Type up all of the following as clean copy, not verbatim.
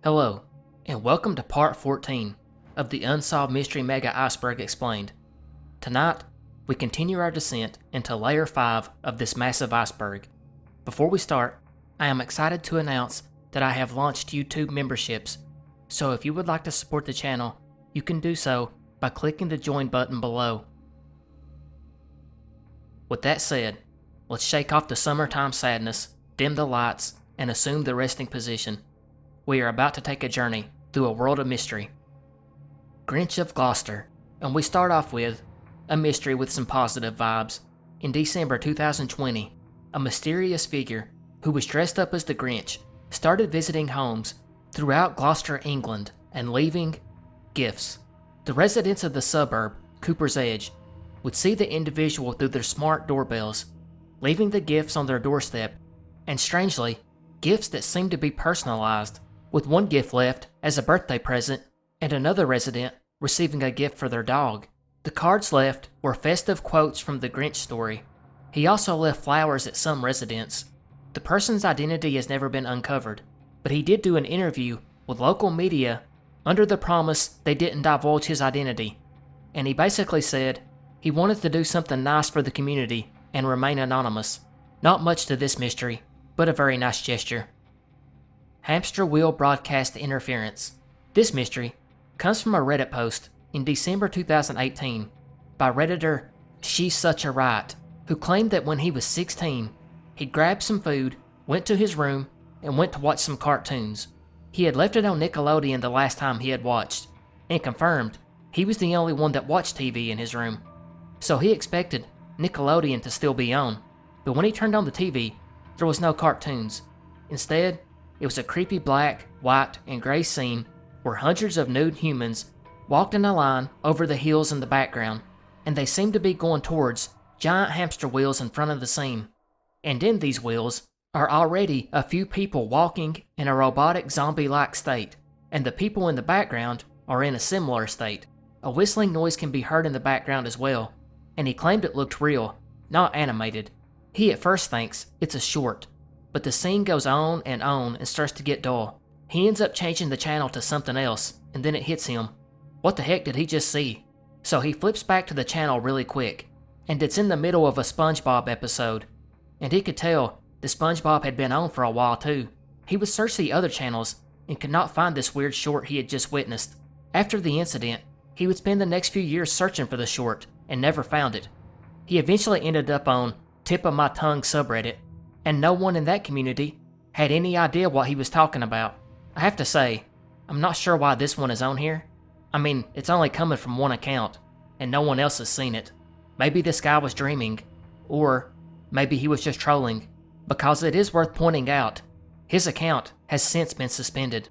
Hello, and welcome to Part 14 of the Unsolved Mystery Mega Iceberg Explained. Tonight, we continue our descent into Layer 5 of this massive iceberg. Before we start, I am excited to announce that I have launched YouTube memberships, so if you would like to support the channel, you can do so by clicking the join button below. With that said, let's shake off the summertime sadness, dim the lights, and assume the resting position. We are about to take a journey through a world of mystery. Grinch of Gloucester, and we start off with a mystery with some positive vibes. In December 2020, a mysterious figure who was dressed up as the Grinch started visiting homes throughout Gloucester, England, and leaving gifts. The residents of the suburb, Cooper's Edge, would see the individual through their smart doorbells, leaving the gifts on their doorstep, and strangely, gifts that seemed to be personalized, with one gift left as a birthday present and another resident receiving a gift for their dog. The cards left were festive quotes from the Grinch story. He also left flowers at some residents. The person's identity has never been uncovered, but he did do an interview with local media under the promise they didn't divulge his identity, and he basically said he wanted to do something nice for the community and remain anonymous. Not much to this mystery, but a very nice gesture. Hamster wheel broadcast interference. This mystery comes from a Reddit post in December 2018 by Redditor She's Such a Right, who claimed that when he was 16, he grabbed some food, went to his room, and went to watch some cartoons. He had left it on Nickelodeon the last time he had watched, and confirmed he was the only one that watched TV in his room. So he expected Nickelodeon to still be on, but when he turned on the TV, there was no cartoons. Instead, it was a creepy black, white, and gray scene where hundreds of nude humans walked in a line over the hills in the background, and they seemed to be going towards giant hamster wheels in front of the scene. And in these wheels are already a few people walking in a robotic zombie-like state, and the people in the background are in a similar state. A whistling noise can be heard in the background as well, and he claimed it looked real, not animated. He at first thinks it's a short, but the scene goes on and starts to get dull. He ends up changing the channel to something else, and then it hits him. What the heck did he just see? So he flips back to the channel really quick, and it's in the middle of a SpongeBob episode. And he could tell the SpongeBob had been on for a while too. He would search the other channels and could not find this weird short he had just witnessed. After the incident, he would spend the next few years searching for the short and never found it. He eventually ended up on Tip of My Tongue subreddit, and no one in that community had any idea what he was talking about. I have to say, I'm not sure why this one is on here. I mean, it's only coming from one account, and no one else has seen it. Maybe this guy was dreaming, or maybe he was just trolling, because it is worth pointing out, his account has since been suspended.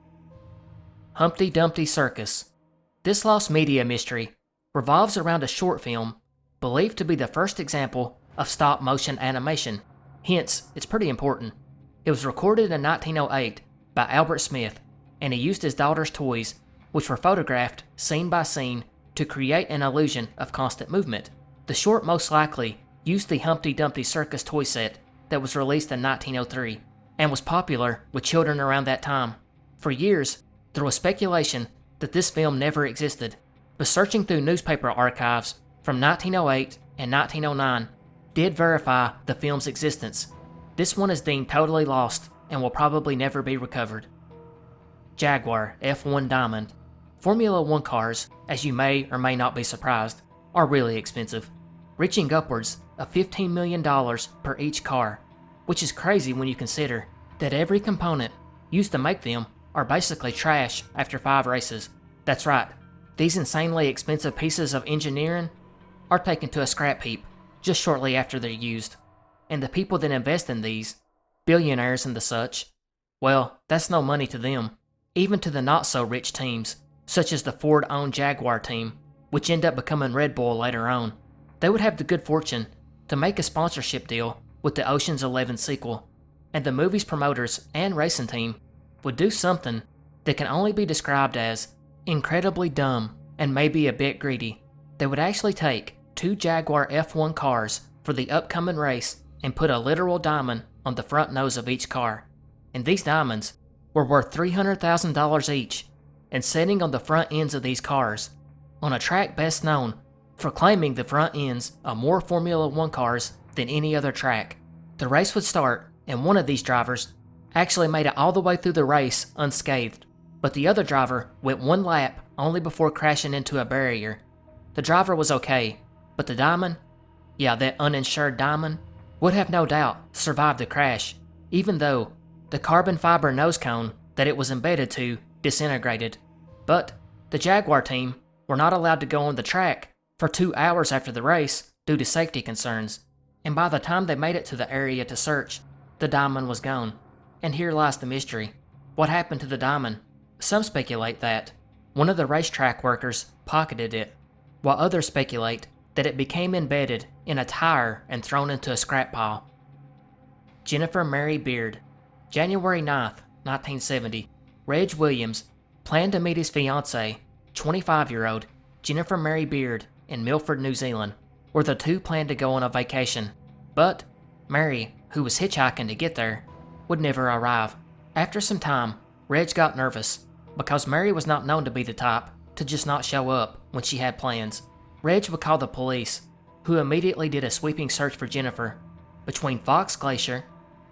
Humpty Dumpty Circus. This lost media mystery revolves around a short film believed to be the first example of stop-motion animation. Hence, it's pretty important. It was recorded in 1908 by Albert Smith, and he used his daughter's toys, which were photographed scene by scene to create an illusion of constant movement. The short most likely used the Humpty Dumpty Circus toy set that was released in 1903, and was popular with children around that time. For years, there was speculation that this film never existed, but searching through newspaper archives from 1908 and 1909 did verify the film's existence. This one is deemed totally lost and will probably never be recovered. Jaguar F1 Diamond. Formula 1 cars, as you may or may not be surprised, are really expensive, reaching upwards of $15 million per each car, which is crazy when you consider that every component used to make them are basically trash after 5 races. That's right, these insanely expensive pieces of engineering are taken to a scrap heap just shortly after they're used. And the people that invest in these, billionaires and the such, well, that's no money to them. Even to the not-so-rich teams, such as the Ford-owned Jaguar team, which end up becoming Red Bull later on. They would have the good fortune to make a sponsorship deal with the Ocean's 11 sequel, and the movie's promoters and racing team would do something that can only be described as incredibly dumb and maybe a bit greedy. They would actually take 2 Jaguar F1 cars for the upcoming race and put a literal diamond on the front nose of each car. And these diamonds were worth $300,000 each and sitting on the front ends of these cars, on a track best known for claiming the front ends of more Formula One cars than any other track. The race would start, and one of these drivers actually made it all the way through the race unscathed, but the other driver went one lap only before crashing into a barrier. The driver was okay, but the Diamond, that uninsured Diamond, would have no doubt survived the crash, even though the carbon fiber nose cone that it was embedded to disintegrated. But the Jaguar team were not allowed to go on the track for 2 hours after the race due to safety concerns, and by the time they made it to the area to search, the Diamond was gone. And here lies the mystery. What happened to the Diamond? Some speculate that one of the racetrack workers pocketed it, while others speculate that it became embedded in a tire and thrown into a scrap pile. Jennifer Mary Beard, January 9th, 1970. Reg Williams planned to meet his fiancée, 25-year-old Jennifer Mary Beard, in Milford, New Zealand, where the two planned to go on a vacation. But Mary, who was hitchhiking to get there, would never arrive. After some time, Reg got nervous because Mary was not known to be the type to just not show up when she had plans. Reg would call the police, who immediately did a sweeping search for Jennifer between Fox Glacier,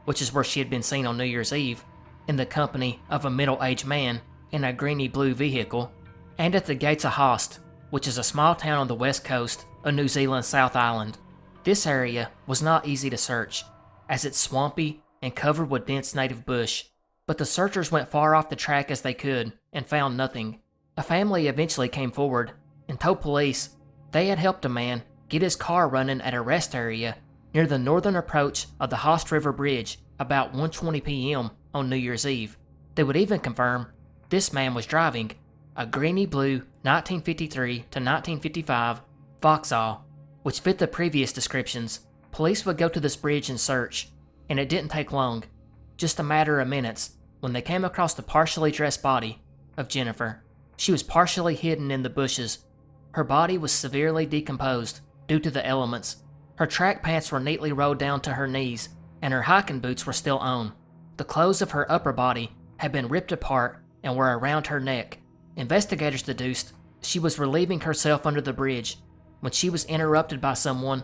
which is where she had been seen on New Year's Eve, in the company of a middle-aged man in a greeny blue vehicle, and at the Gates of Host, which is a small town on the west coast of New Zealand's South Island. This area was not easy to search, as it's swampy and covered with dense native bush, but the searchers went far off the track as they could and found nothing. A family eventually came forward and told police they had helped a man get his car running at a rest area near the northern approach of the Host River Bridge about 1:20 p.m. on New Year's Eve. They would even confirm this man was driving a greeny blue 1953 to 1955 Vauxhall, which fit the previous descriptions. Police would go to this bridge and search, and it didn't take long, just a matter of minutes, when they came across the partially dressed body of Jennifer. She was partially hidden in the bushes. Her body was severely decomposed due to the elements. Her track pants were neatly rolled down to her knees, and her hiking boots were still on. The clothes of her upper body had been ripped apart and were around her neck. Investigators deduced she was relieving herself under the bridge when she was interrupted by someone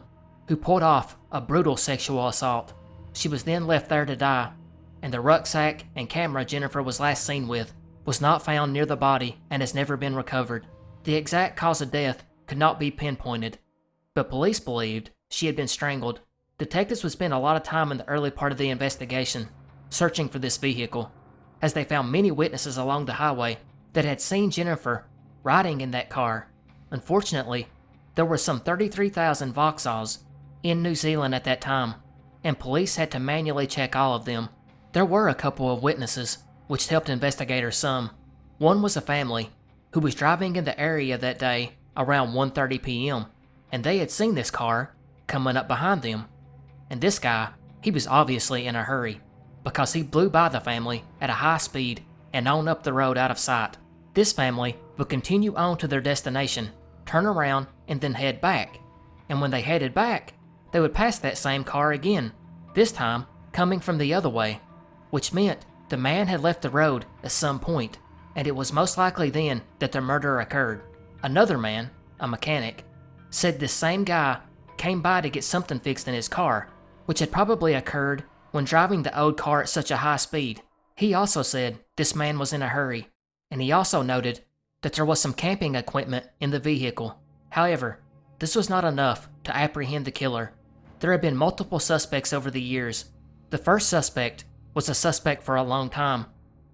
who pulled off a brutal sexual assault. She was then left there to die, and the rucksack and camera Jennifer was last seen with was not found near the body and has never been recovered. The exact cause of death could not be pinpointed, but police believed she had been strangled. Detectives would spend a lot of time in the early part of the investigation searching for this vehicle, as they found many witnesses along the highway that had seen Jennifer riding in that car. Unfortunately, there were some 33,000 Vauxhalls in New Zealand at that time, and police had to manually check all of them. There were a couple of witnesses, which helped investigators some. One was a family who was driving in the area that day around 1:30 p.m., and they had seen this car coming up behind them. And this guy, he was obviously in a hurry, because he blew by the family at a high speed and on up the road out of sight. This family would continue on to their destination, turn around, and then head back. And when they headed back, they would pass that same car again, this time coming from the other way, which meant the man had left the road at some point, and it was most likely then that the murder occurred. Another man, a mechanic, said this same guy came by to get something fixed in his car, which had probably occurred when driving the old car at such a high speed. He also said this man was in a hurry, and he also noted that there was some camping equipment in the vehicle. However, this was not enough to apprehend the killer. There had been multiple suspects over the years. The first suspect was a suspect for a long time,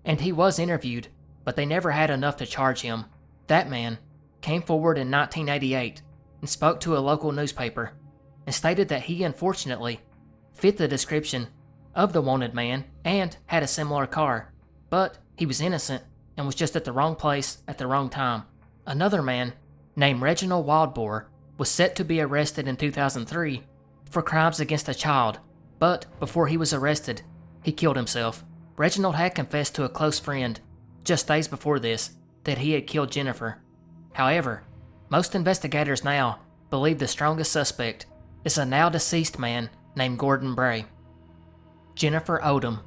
and he was interviewed, but they never had enough to charge him. That man came forward in 1988 and spoke to a local newspaper and stated that he unfortunately fit the description of the wanted man and had a similar car, but he was innocent and was just at the wrong place at the wrong time. Another man named Reginald Wildboar was set to be arrested in 2003 for crimes against a child, but before he was arrested, he killed himself. Reginald had confessed to a close friend just days before this that he had killed Jennifer. However, most investigators now believe the strongest suspect is a now deceased man named Gordon Bray. Jennifer Odom.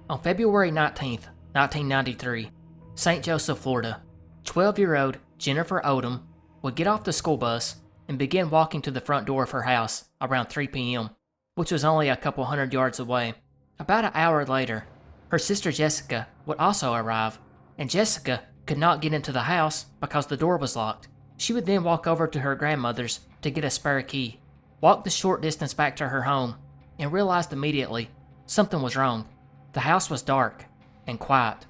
On February 19th, 1993, St. Joseph, Florida. 12-year-old Jennifer Odom would get off the school bus and begin walking to the front door of her house around 3 p.m., which was only a couple hundred yards away. About an hour later, her sister Jessica would also arrive, and Jessica could not get into the house because the door was locked. She would then walk over to her grandmother's to get a spare key, walk the short distance back to her home, and realized immediately something was wrong. The house was dark and quiet,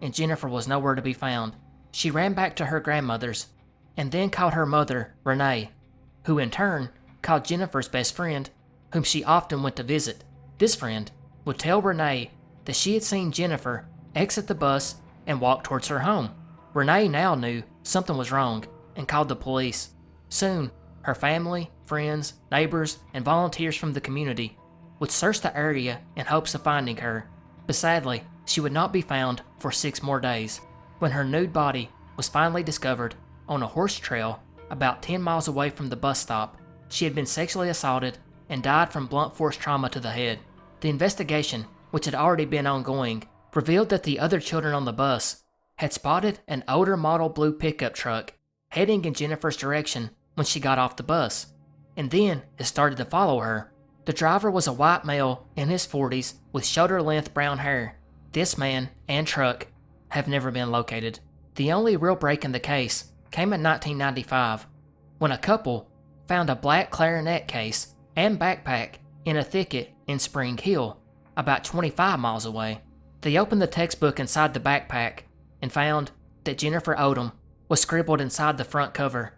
and Jennifer was nowhere to be found. She ran back to her grandmother's and then called her mother, Renee, who in turn called Jennifer's best friend, whom she often went to visit. This friend would tell Renee that she had seen Jennifer exit the bus and walk towards her home. Renee now knew something was wrong and called the police. Soon, her family, friends, neighbors, and volunteers from the community would search the area in hopes of finding her, but sadly, she would not be found for 6 more days. When her nude body was finally discovered on a horse trail about 10 miles away from the bus stop, she had been sexually assaulted and died from blunt force trauma to the head. The investigation, which had already been ongoing, revealed that the other children on the bus had spotted an older model blue pickup truck heading in Jennifer's direction when she got off the bus, and then it started to follow her. The driver was a white male in his 40s with shoulder-length brown hair. This man and truck have never been located. The only real break in the case came in 1995, when a couple found a black clarinet case and backpack in a thicket in Spring Hill, about 25 miles away. They opened the textbook inside the backpack and found that Jennifer Odom was scribbled inside the front cover,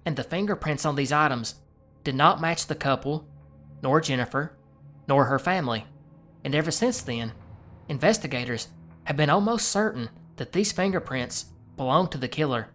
and the fingerprints on these items did not match the couple, nor Jennifer, nor her family. And ever since then, investigators have been almost certain that these fingerprints belonged to the killer,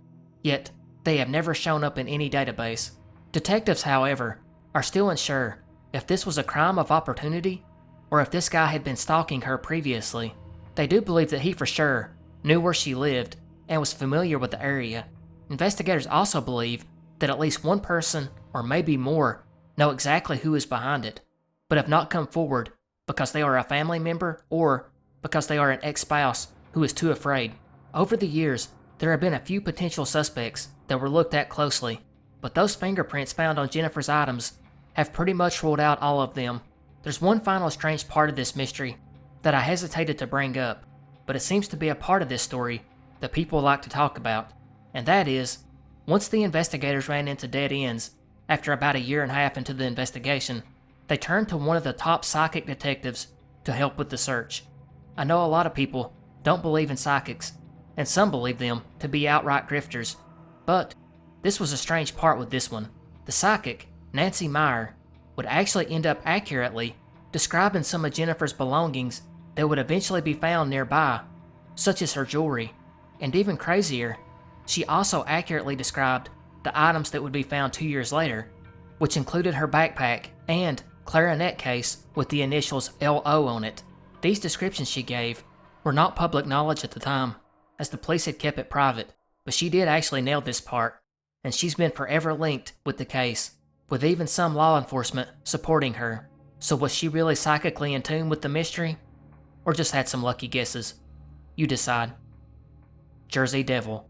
yet they have never shown up in any database. Detectives, however, are still unsure if this was a crime of opportunity or if this guy had been stalking her previously. They do believe that he for sure knew where she lived and was familiar with the area. Investigators also believe that at least one person, or maybe more, know exactly who is behind it, but have not come forward because they are a family member or because they are an ex-spouse who is too afraid. Over the years, there have been a few potential suspects that were looked at closely, but those fingerprints found on Jennifer's items have pretty much ruled out all of them. There's one final strange part of this mystery that I hesitated to bring up, but it seems to be a part of this story that people like to talk about, and that is, once the investigators ran into dead ends, after about a year and a half into the investigation, they turned to one of the top psychic detectives to help with the search. I know a lot of people don't believe in psychics, and some believe them to be outright grifters, but this was a strange part with this one. The psychic, Nancy Meyer, would actually end up accurately describing some of Jennifer's belongings that would eventually be found nearby, such as her jewelry, and even crazier, she also accurately described the items that would be found 2 years later, which included her backpack and clarinet case with the initials LO on it. These descriptions she gave were not public knowledge at the time, as the police had kept it private, but she did actually nail this part, and she's been forever linked with the case, with even some law enforcement supporting her. So was she really psychically in tune with the mystery, or just had some lucky guesses? You decide. Jersey Devil.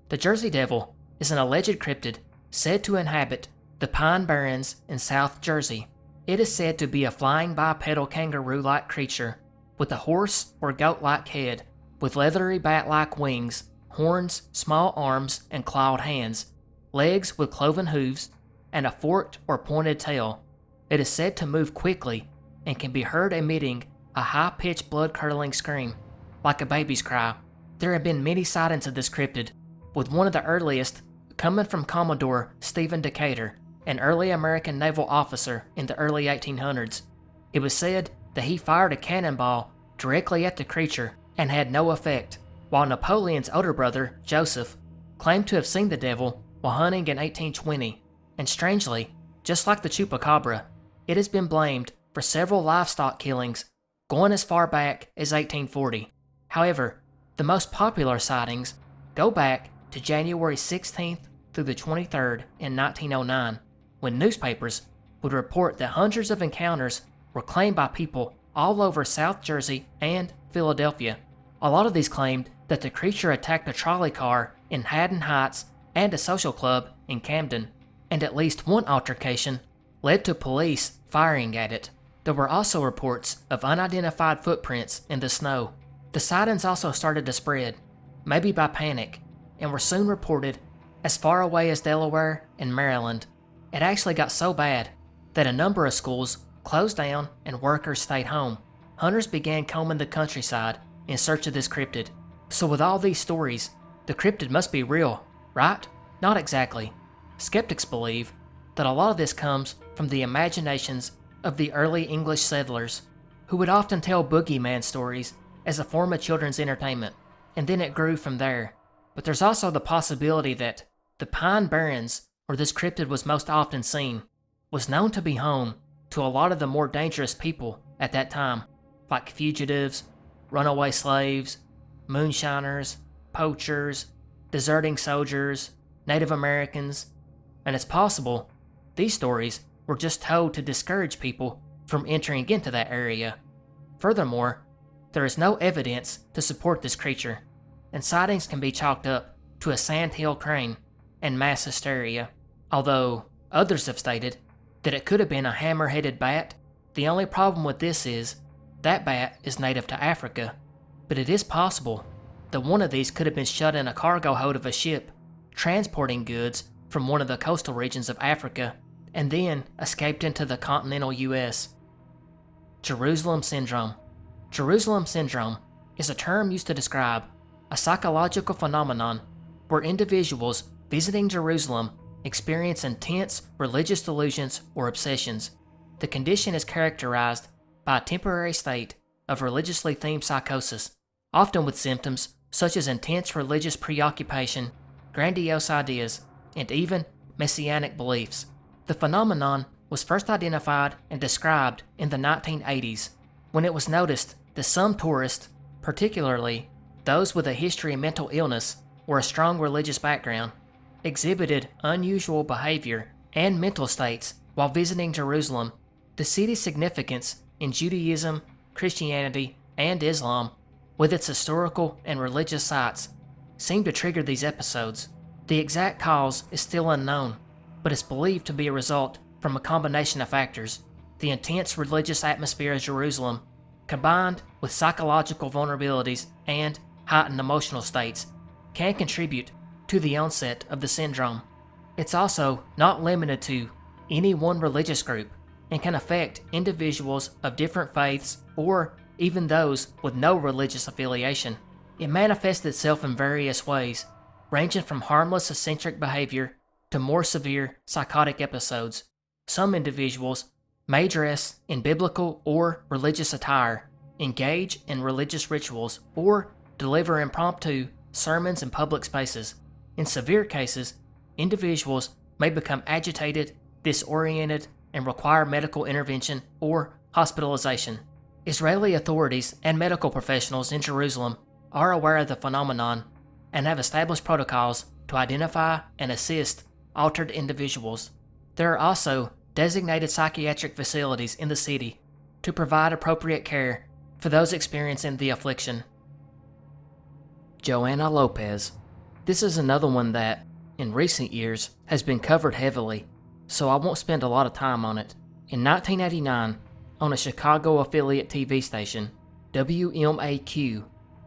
The Jersey Devil is an alleged cryptid said to inhabit the Pine Barrens in South Jersey. It is said to be a flying bipedal kangaroo-like creature with a horse or goat-like head, with leathery bat-like wings, horns, small arms, and clawed hands, legs with cloven hooves, and a forked or pointed tail. It is said to move quickly and can be heard emitting a high-pitched blood-curdling scream, like a baby's cry. There have been many sightings of this cryptid, with one of the earliest coming from Commodore Stephen Decatur, an early American naval officer in the early 1800s. It was said that he fired a cannonball directly at the creature and had no effect, while Napoleon's older brother, Joseph, claimed to have seen the devil while hunting in 1820, and strangely, just like the chupacabra, it has been blamed for several livestock killings going as far back as 1840. However, the most popular sightings go back to January 16th through the 23rd in 1909, when newspapers would report that hundreds of encounters were claimed by people all over South Jersey and Philadelphia. A lot of these claimed that the creature attacked a trolley car in Haddon Heights and a social club in Camden, and at least one altercation led to police firing at it. There were also reports of unidentified footprints in the snow. The sightings also started to spread, maybe by panic, and were soon reported as far away as Delaware and Maryland. It actually got so bad that a number of schools closed down and workers stayed home. Hunters began combing the countryside in search of this cryptid. So with all these stories, the cryptid must be real, right? Not exactly. Skeptics believe that a lot of this comes from the imaginations of the early English settlers, who would often tell boogeyman stories as a form of children's entertainment, and then it grew from there. But there's also the possibility that the Pine Barrens, where this cryptid was most often seen, was known to be home to a lot of the more dangerous people at that time, like fugitives, runaway slaves, moonshiners, poachers, deserting soldiers, Native Americans, and it's possible these stories were just told to discourage people from entering into that area. Furthermore, there is no evidence to support this creature, and sightings can be chalked up to a sandhill crane and mass hysteria. Although others have stated that it could have been a hammer-headed bat, the only problem with this is that bat is native to Africa, but it is possible that one of these could have been shut in a cargo hold of a ship transporting goods from one of the coastal regions of Africa and then escaped into the continental US. Jerusalem Syndrome. Jerusalem Syndrome is a term used to describe a psychological phenomenon where individuals visiting Jerusalem experience intense religious delusions or obsessions. The condition is characterized by a temporary state of religiously themed psychosis, often with symptoms such as intense religious preoccupation, grandiose ideas, and even messianic beliefs. The phenomenon was first identified and described in the 1980s, when it was noticed that some tourists, particularly those with a history of mental illness or a strong religious background, exhibited unusual behavior and mental states while visiting Jerusalem. The city's significance in Judaism, Christianity, and Islam, with its historical and religious sites, seemed to trigger these episodes. The exact cause is still unknown, but is believed to be a result from a combination of factors. The intense religious atmosphere of Jerusalem, combined with psychological vulnerabilities and heightened emotional states, can contribute to the onset of the syndrome. It's also not limited to any one religious group and can affect individuals of different faiths or even those with no religious affiliation. It manifests itself in various ways, ranging from harmless eccentric behavior to more severe psychotic episodes. Some individuals may dress in biblical or religious attire, engage in religious rituals, or deliver impromptu sermons in public spaces. In severe cases, individuals may become agitated, disoriented, and require medical intervention or hospitalization. Israeli authorities and medical professionals in Jerusalem are aware of the phenomenon and have established protocols to identify and assist altered individuals. There are also designated psychiatric facilities in the city to provide appropriate care for those experiencing the affliction. Joanna Lopez. This is another one that, in recent years, has been covered heavily, so I won't spend a lot of time on it. In 1989, on a Chicago affiliate TV station, WMAQ,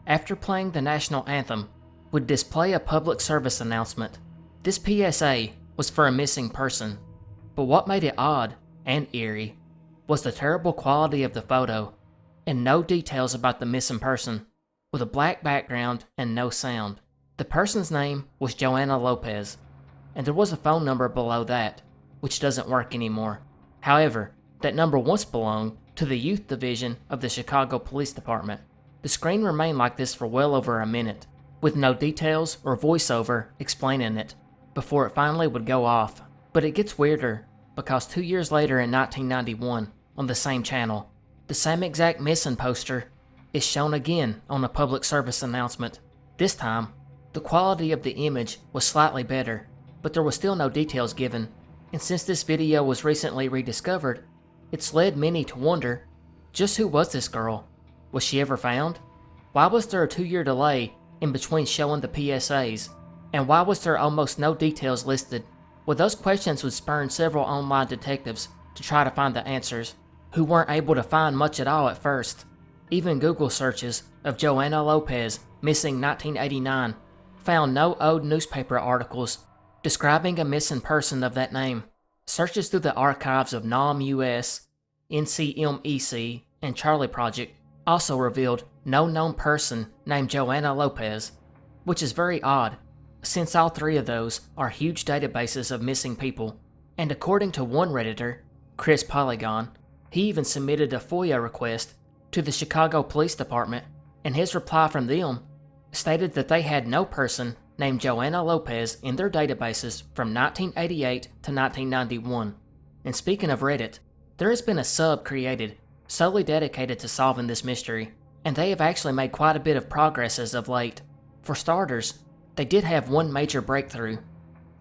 after playing the national anthem, would display a public service announcement. This PSA was for a missing person, but what made it odd and eerie was the terrible quality of the photo and no details about the missing person, with a black background and no sound. The person's name was Joanna Lopez, and there was a phone number below that, which doesn't work anymore. However, that number once belonged to the youth division of the Chicago Police Department. The screen remained like this for well over a minute, with no details or voiceover explaining it, before it finally would go off. But it gets weirder, because 2 years later in 1991, on the same channel, the same exact missing poster is shown again on a public service announcement. This time, the quality of the image was slightly better, but there was still no details given, and since this video was recently rediscovered, it's led many to wonder, just who was this girl? Was she ever found? Why was there a 2-year delay in between showing the PSAs? And why was there almost no details listed? Well, those questions would spur several online detectives to try to find the answers, who weren't able to find much at all at first. Even Google searches of Joanna Lopez missing 1989 found no old newspaper articles describing a missing person of that name. Searches through the archives of NOM US, NCMEC, and Charlie Project also revealed no known person named Joanna Lopez, which is very odd, since all three of those are huge databases of missing people. And according to one Redditor, Chris Polygon, he even submitted a FOIA request to the Chicago Police Department, and his reply from them stated that they had no person named Joanna Lopez in their databases from 1988 to 1991. And speaking of Reddit, there has been a sub created solely dedicated to solving this mystery, and they have actually made quite a bit of progress as of late. For starters, they did have one major breakthrough.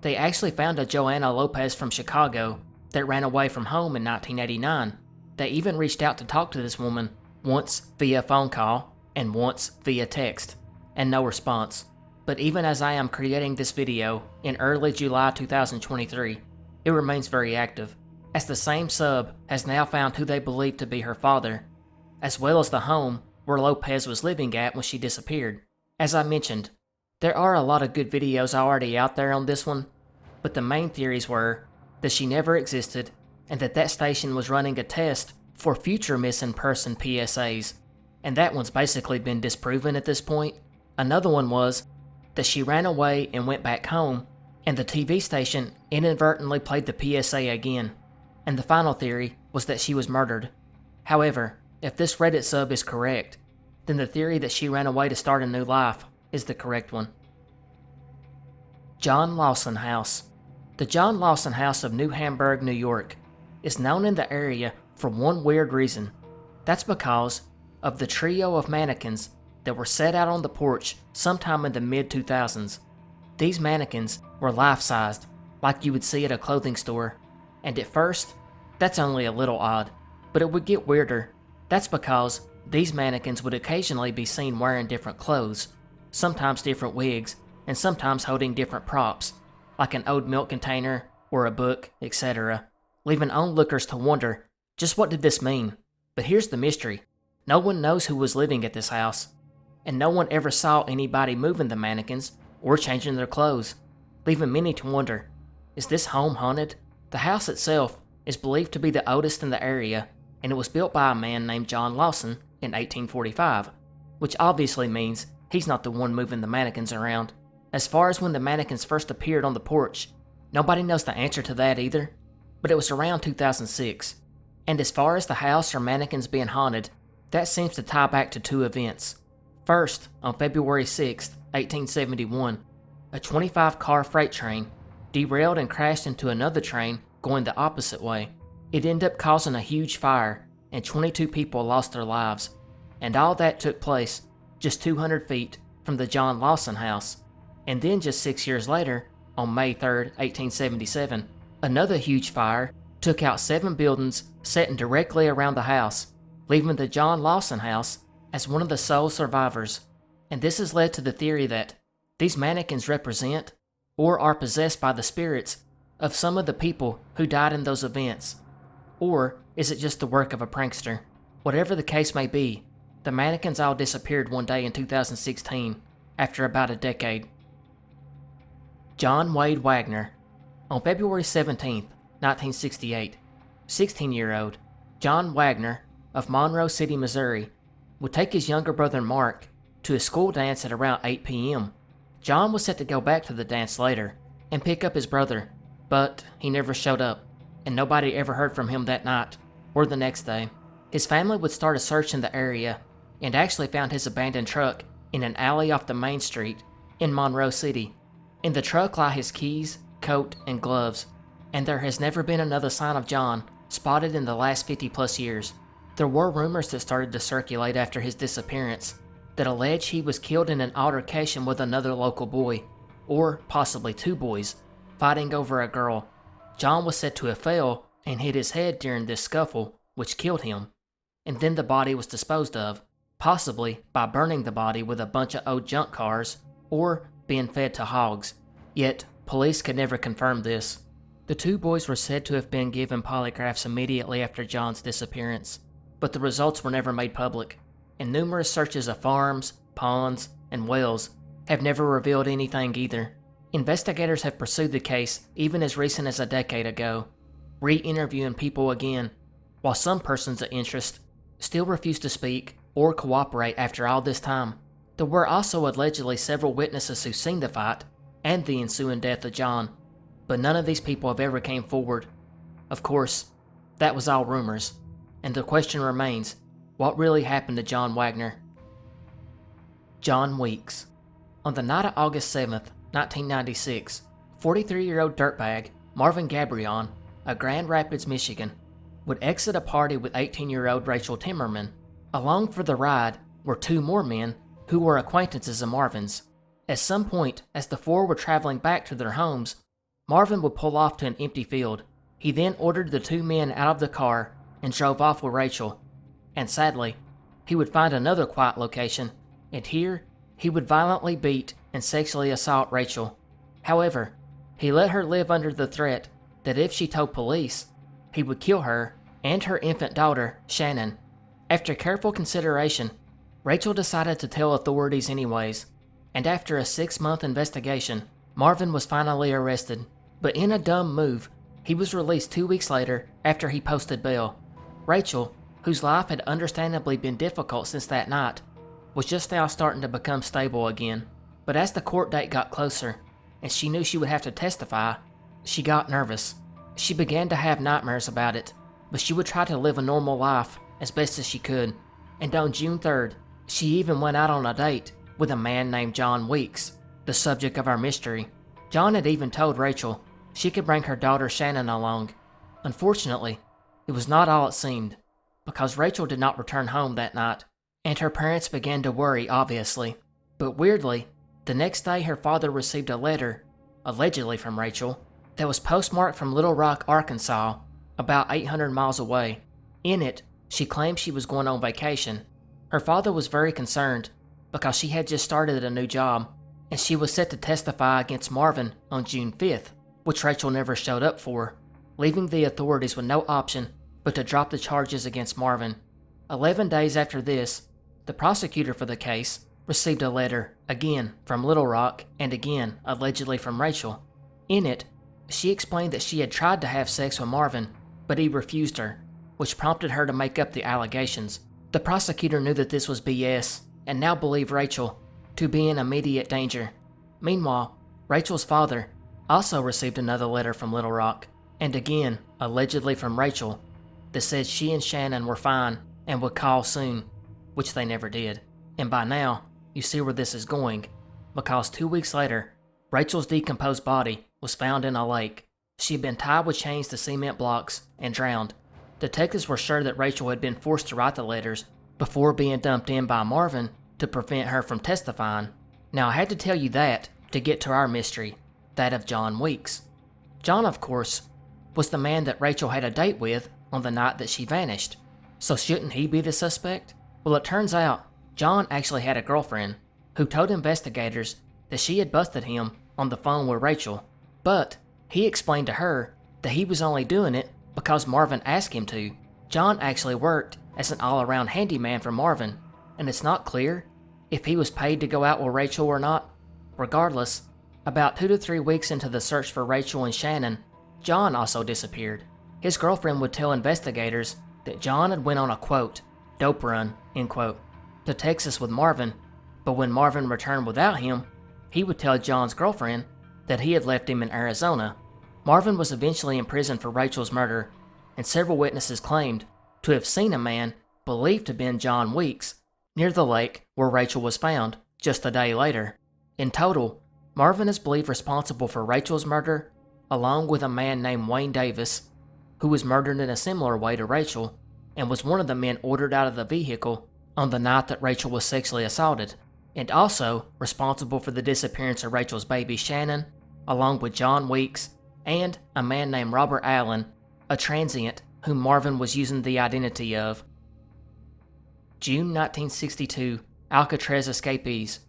They actually found a Joanna Lopez from Chicago that ran away from home in 1989. They even reached out to talk to this woman, once via phone call and once via text, and no response. But even as I am creating this video in early July 2023, it remains very active, as the same sub has now found who they believe to be her father, as well as the home where Lopez was living at when she disappeared. As I mentioned, there are a lot of good videos already out there on this one, but the main theories were that she never existed and that station was running a test for future missing person PSAs, and that one's basically been disproven at this point. Another one was that she ran away and went back home, and the TV station inadvertently played the PSA again. And the final theory was that she was murdered. However, if this Reddit sub is correct, then the theory that she ran away to start a new life is the correct one. John Lawson House. The John Lawson House of New Hamburg, New York, is known in the area for one weird reason. That's because of the trio of mannequins that were set out on the porch sometime in the mid-2000s. These mannequins were life-sized, like you would see at a clothing store, and at first, that's only a little odd, but it would get weirder. That's because these mannequins would occasionally be seen wearing different clothes, sometimes different wigs, and sometimes holding different props, like an old milk container or a book, etc., leaving onlookers to wonder, just what did this mean? But here's the mystery. No one knows who was living at this house, and no one ever saw anybody moving the mannequins or changing their clothes, leaving many to wonder, is this home haunted? The house itself is believed to be the oldest in the area, and it was built by a man named John Lawson in 1845, which obviously means he's not the one moving the mannequins around. As far as when the mannequins first appeared on the porch, nobody knows the answer to that either, but it was around 2006. And as far as the house or mannequins being haunted, that seems to tie back to two events. First, on February 6, 1871, a 25-car freight train derailed and crashed into another train going the opposite way. It ended up causing a huge fire, and 22 people lost their lives. And all that took place just 200 feet from the John Lawson house. And then just 6 years later, on May 3, 1877, another huge fire took out 7 buildings sitting directly around the house, leaving the John Lawson house as one of the sole survivors. And this has led to the theory that these mannequins represent or are possessed by the spirits of some of the people who died in those events. Or is it just the work of a prankster? Whatever the case may be, the mannequins all disappeared one day in 2016, after about a decade. John Wade Wagner. On February 17, 1968, 16-year-old John Wagner of Monroe City, Missouri, would take his younger brother Mark to a school dance at around 8 p.m. John was set to go back to the dance later and pick up his brother, but he never showed up, and nobody ever heard from him that night or the next day. His family would start a search in the area and actually found his abandoned truck in an alley off the main street in Monroe City. In the truck lie his keys, coat, and gloves, and there has never been another sign of John spotted in the last 50+ years. There were rumors that started to circulate after his disappearance that allege he was killed in an altercation with another local boy, or possibly 2 boys, fighting over a girl. John was said to have fell and hit his head during this scuffle, which killed him, and then the body was disposed of. possibly by burning the body with a bunch of old junk cars or being fed to hogs. Yet, police could never confirm this. The two boys were said to have been given polygraphs immediately after John's disappearance, but the results were never made public, and numerous searches of farms, ponds, and wells have never revealed anything either. Investigators have pursued the case even as recent as a decade ago, re-interviewing people again, while some persons of interest still refuse to speak or cooperate after all this time. There were also allegedly several witnesses who seen the fight and the ensuing death of John, but none of these people have ever came forward. Of course, that was all rumors, and the question remains, what really happened to John Wagner? John Weeks. On the night of August 7th, 1996, 43-year-old dirtbag Marvin Gabrion of Grand Rapids, Michigan, would exit a party with 18-year-old Rachel Timmerman. Along for the ride were two more men who were acquaintances of Marvin's. At some point, as the four were traveling back to their homes, Marvin would pull off to an empty field. He then ordered the two men out of the car and drove off with Rachel. And sadly, he would find another quiet location, and here he would violently beat and sexually assault Rachel. However, he let her live under the threat that if she told police, he would kill her and her infant daughter, Shannon. After careful consideration, Rachel decided to tell authorities anyways, and after a 6-month investigation, Marvin was finally arrested. But in a dumb move, he was released 2 weeks later after he posted bail. Rachel, whose life had understandably been difficult since that night, was just now starting to become stable again. But as the court date got closer, and she knew she would have to testify, she got nervous. She began to have nightmares about it, but she would try to live a normal life as best as she could. And on June 3rd, she even went out on a date with a man named John Weeks, the subject of our mystery. John had even told Rachel she could bring her daughter Shannon along. Unfortunately, it was not all it seemed, because Rachel did not return home that night, and her parents began to worry, obviously. But weirdly, the next day her father received a letter, allegedly from Rachel, that was postmarked from Little Rock, Arkansas, about 800 miles away. In it, she claimed she was going on vacation. Her father was very concerned because she had just started a new job, and she was set to testify against Marvin on June 5th, which Rachel never showed up for, leaving the authorities with no option but to drop the charges against Marvin. 11 days after this, the prosecutor for the case received a letter, again from Little Rock and again allegedly from Rachel. In it, she explained that she had tried to have sex with Marvin, but he refused her, which prompted her to make up the allegations. The prosecutor knew that this was BS and now believed Rachel to be in immediate danger. Meanwhile, Rachel's father also received another letter from Little Rock, and again allegedly from Rachel, that said she and Shannon were fine and would call soon, which they never did. And by now, you see where this is going, because 2 weeks later, Rachel's decomposed body was found in a lake. She had been tied with chains to cement blocks and drowned. Detectives were sure that Rachel had been forced to write the letters before being dumped in by Marvin to prevent her from testifying. Now I had to tell you that to get to our mystery, that of John Weeks. John, of course, was the man that Rachel had a date with on the night that she vanished. So shouldn't he be the suspect? Well, it turns out John actually had a girlfriend who told investigators that she had busted him on the phone with Rachel, but he explained to her that he was only doing it because Marvin asked him to. John actually worked as an all-around handyman for Marvin, and it's not clear if he was paid to go out with Rachel or not. Regardless, about 2 to 3 weeks into the search for Rachel and Shannon, John also disappeared. His girlfriend would tell investigators that John had went on a, quote, dope run, end quote, to Texas with Marvin, but when Marvin returned without him, he would tell John's girlfriend that he had left him in Arizona. Marvin was eventually imprisoned for Rachel's murder, and several witnesses claimed to have seen a man believed to have been John Weeks near the lake where Rachel was found just a day later. In total, Marvin is believed responsible for Rachel's murder, along with a man named Wayne Davis, who was murdered in a similar way to Rachel, and was one of the men ordered out of the vehicle on the night that Rachel was sexually assaulted, and also responsible for the disappearance of Rachel's baby Shannon, along with John Weeks and a man named Robert Allen, a transient whom Marvin was using the identity of. June 1962, Alcatraz escapees.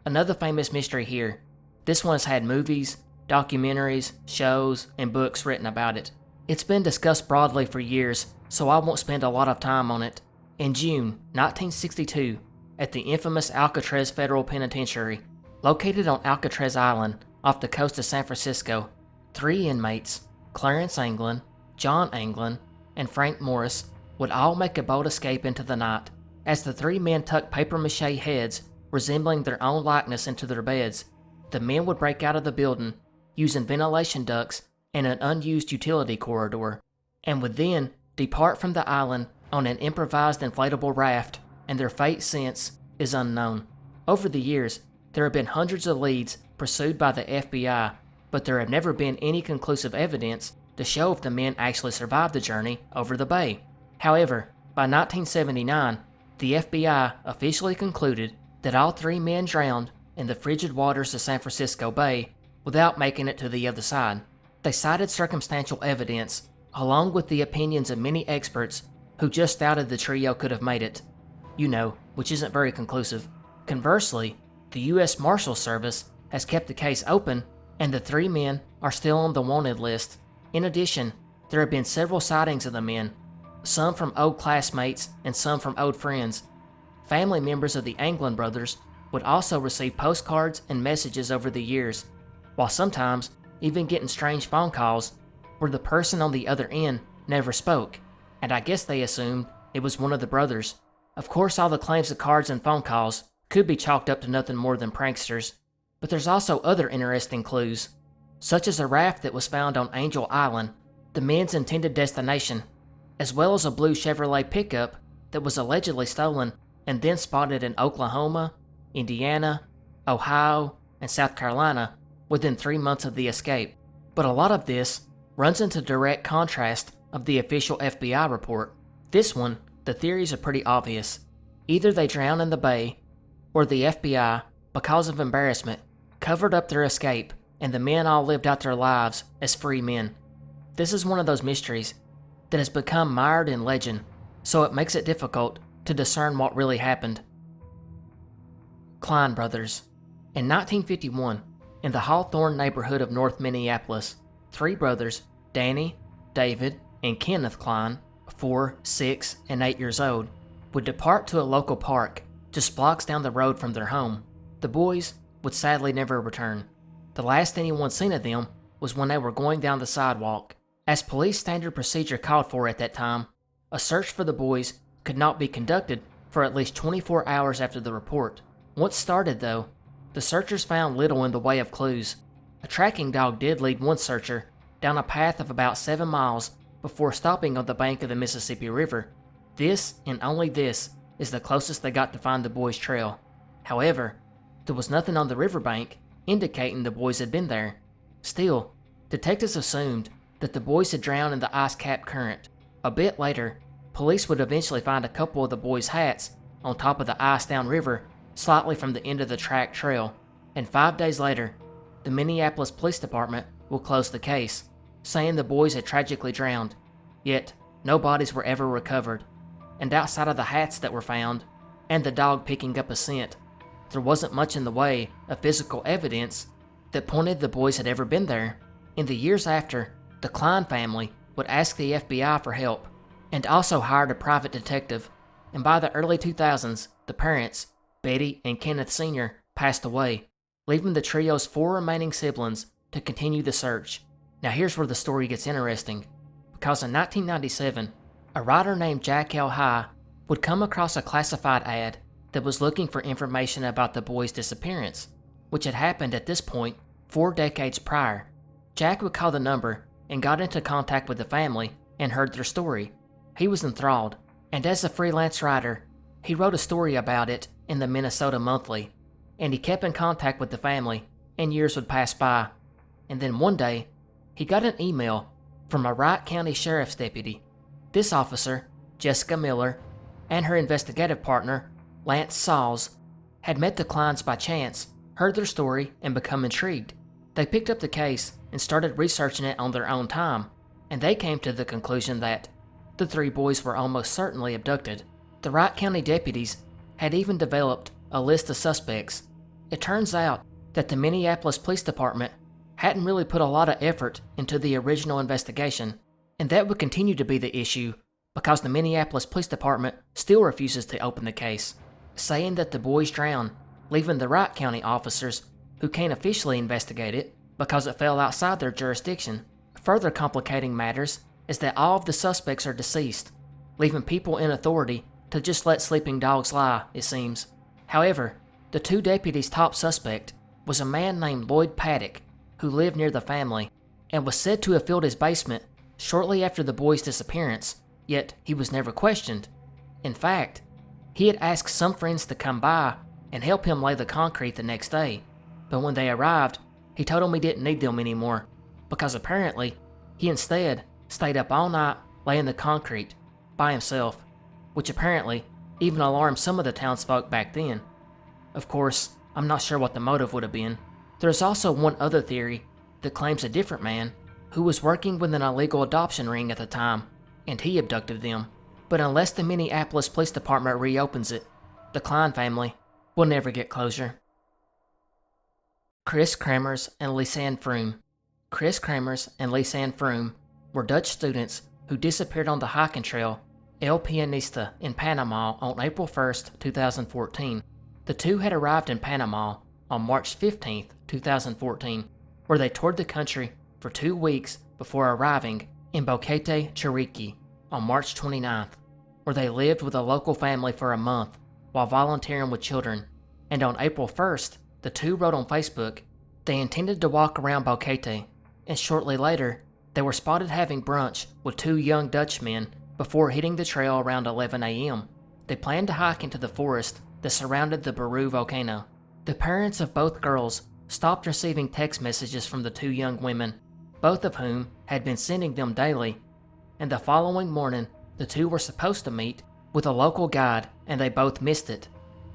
Another famous mystery here. This one has had movies, documentaries, shows, and books written about it. It's been discussed broadly for years, so I won't spend a lot of time on it. In June 1962, at the infamous Alcatraz Federal Penitentiary, located on Alcatraz Island off the coast of San Francisco, 3 inmates, Clarence Anglin, John Anglin, and Frank Morris, would all make a bold escape into the night. As the 3 men tucked papier-mâché heads resembling their own likeness into their beds, the men would break out of the building using ventilation ducts and an unused utility corridor, and would then depart from the island on an improvised inflatable raft, and their fate since is unknown. Over the years, there have been hundreds of leads pursued by the FBI, but there have never been any conclusive evidence to show if the men actually survived the journey over the bay. However, by 1979, the FBI officially concluded that all 3 men drowned in the frigid waters of San Francisco Bay without making it to the other side. They cited circumstantial evidence, along with the opinions of many experts who just doubted the trio could have made it. Which isn't very conclusive. Conversely, the U.S. Marshal Service has kept the case open, and the 3 men are still on the wanted list. In addition, there have been several sightings of the men, some from old classmates and some from old friends. Family members of the Klein Brothers would also receive postcards and messages over the years, while sometimes even getting strange phone calls where the person on the other end never spoke, and I guess they assumed it was one of the brothers. Of course, all the claims of cards and phone calls could be chalked up to nothing more than pranksters, but there's also other interesting clues, such as a raft that was found on Angel Island, the men's intended destination, as well as a blue Chevrolet pickup that was allegedly stolen and then spotted in Oklahoma, Indiana, Ohio, and South Carolina within 3 months of the escape. But a lot of this runs into direct contrast of the official FBI report. This one, the theories are pretty obvious. Either they drowned in the bay, or the FBI, because of embarrassment, covered up their escape, and the men all lived out their lives as free men. This is one of those mysteries that has become mired in legend, so it makes it difficult to discern what really happened. Klein Brothers. In 1951, in the Hawthorne neighborhood of North Minneapolis, 3 brothers, Danny, David, and Kenneth Klein, 4, 6, and 8 years old, would depart to a local park just blocks down the road from their home. The boys would sadly never return. The last anyone seen of them was when they were going down the sidewalk. As police standard procedure called for at that time, a search for the boys could not be conducted for at least 24 hours after the report. Once started, though, the searchers found little in the way of clues. A tracking dog did lead one searcher down a path of about 7 miles before stopping on the bank of the Mississippi River. This, and only this, is the closest they got to find the boys' trail. However, there was nothing on the riverbank indicating the boys had been there. Still, detectives assumed that the boys had drowned in the ice-capped current. A bit later, police would eventually find a couple of the boys' hats on top of the ice-down river slightly from the end of the track trail, and 5 days later, the Minneapolis Police Department will close the case, saying the boys had tragically drowned. Yet, no bodies were ever recovered, and outside of the hats that were found, and the dog picking up a scent, there wasn't much in the way of physical evidence that pointed the boys had ever been there. In the years after, the Klein family would ask the FBI for help, and also hired a private detective, and by the early 2000s, the parents, Betty and Kenneth Sr., passed away, leaving the trio's 4 remaining siblings to continue the search. Now here's where the story gets interesting, because in 1997, a writer named Jack L. High would come across a classified ad that was looking for information about the boys' disappearance, which had happened at this point 4 decades prior. Jack would call the number and got into contact with the family and heard their story. He was enthralled, and as a freelance writer, he wrote a story about it in the Minnesota Monthly, and he kept in contact with the family, and years would pass by. And then one day, he got an email from a Wright County Sheriff's deputy. This officer, Jessica Miller, and her investigative partner, Lance Sauls, had met the Kleins by chance, heard their story, and become intrigued. They picked up the case and started researching it on their own time, and they came to the conclusion that the 3 boys were almost certainly abducted. The Wright County deputies had even developed a list of suspects. It turns out that the Minneapolis Police Department hadn't really put a lot of effort into the original investigation, and that would continue to be the issue because the Minneapolis Police Department still refuses to open the case, saying that the boys drowned, leaving the Wright County officers, who can't officially investigate it because it fell outside their jurisdiction. Further complicating matters is that all of the suspects are deceased, leaving people in authority to just let sleeping dogs lie, it seems. However, the two deputies' top suspect was a man named Lloyd Paddock, who lived near the family, and was said to have filled his basement shortly after the boys' disappearance, yet he was never questioned. In fact, he had asked some friends to come by and help him lay the concrete the next day, but when they arrived, he told them he didn't need them anymore, because apparently he instead stayed up all night laying the concrete by himself, which apparently even alarmed some of the townsfolk back then. Of course, I'm not sure what the motive would have been. There's also one other theory that claims a different man who was working with an illegal adoption ring at the time, and he abducted them. But unless the Minneapolis Police Department reopens it, the Klein family will never get closure. Kris Kremers and Lisanne Froon. Kris Kremers and Lisanne Froon were Dutch students who disappeared on the hiking trail El Pianista in Panama on April 1st, 2014. The two had arrived in Panama on March 15th, 2014, where they toured the country for 2 weeks before arriving in Boquete, Chiriqui on March 29th, where they lived with a local family for a month while volunteering with children. And on April 1st, the two wrote on Facebook they intended to walk around Boquete, and shortly later, they were spotted having brunch with two young Dutch men before hitting the trail around 11 a.m. They planned to hike into the forest that surrounded the Baru volcano. The parents of both girls stopped receiving text messages from the two young women, both of whom had been sending them daily, and the following morning, the two were supposed to meet with a local guide, and they both missed it.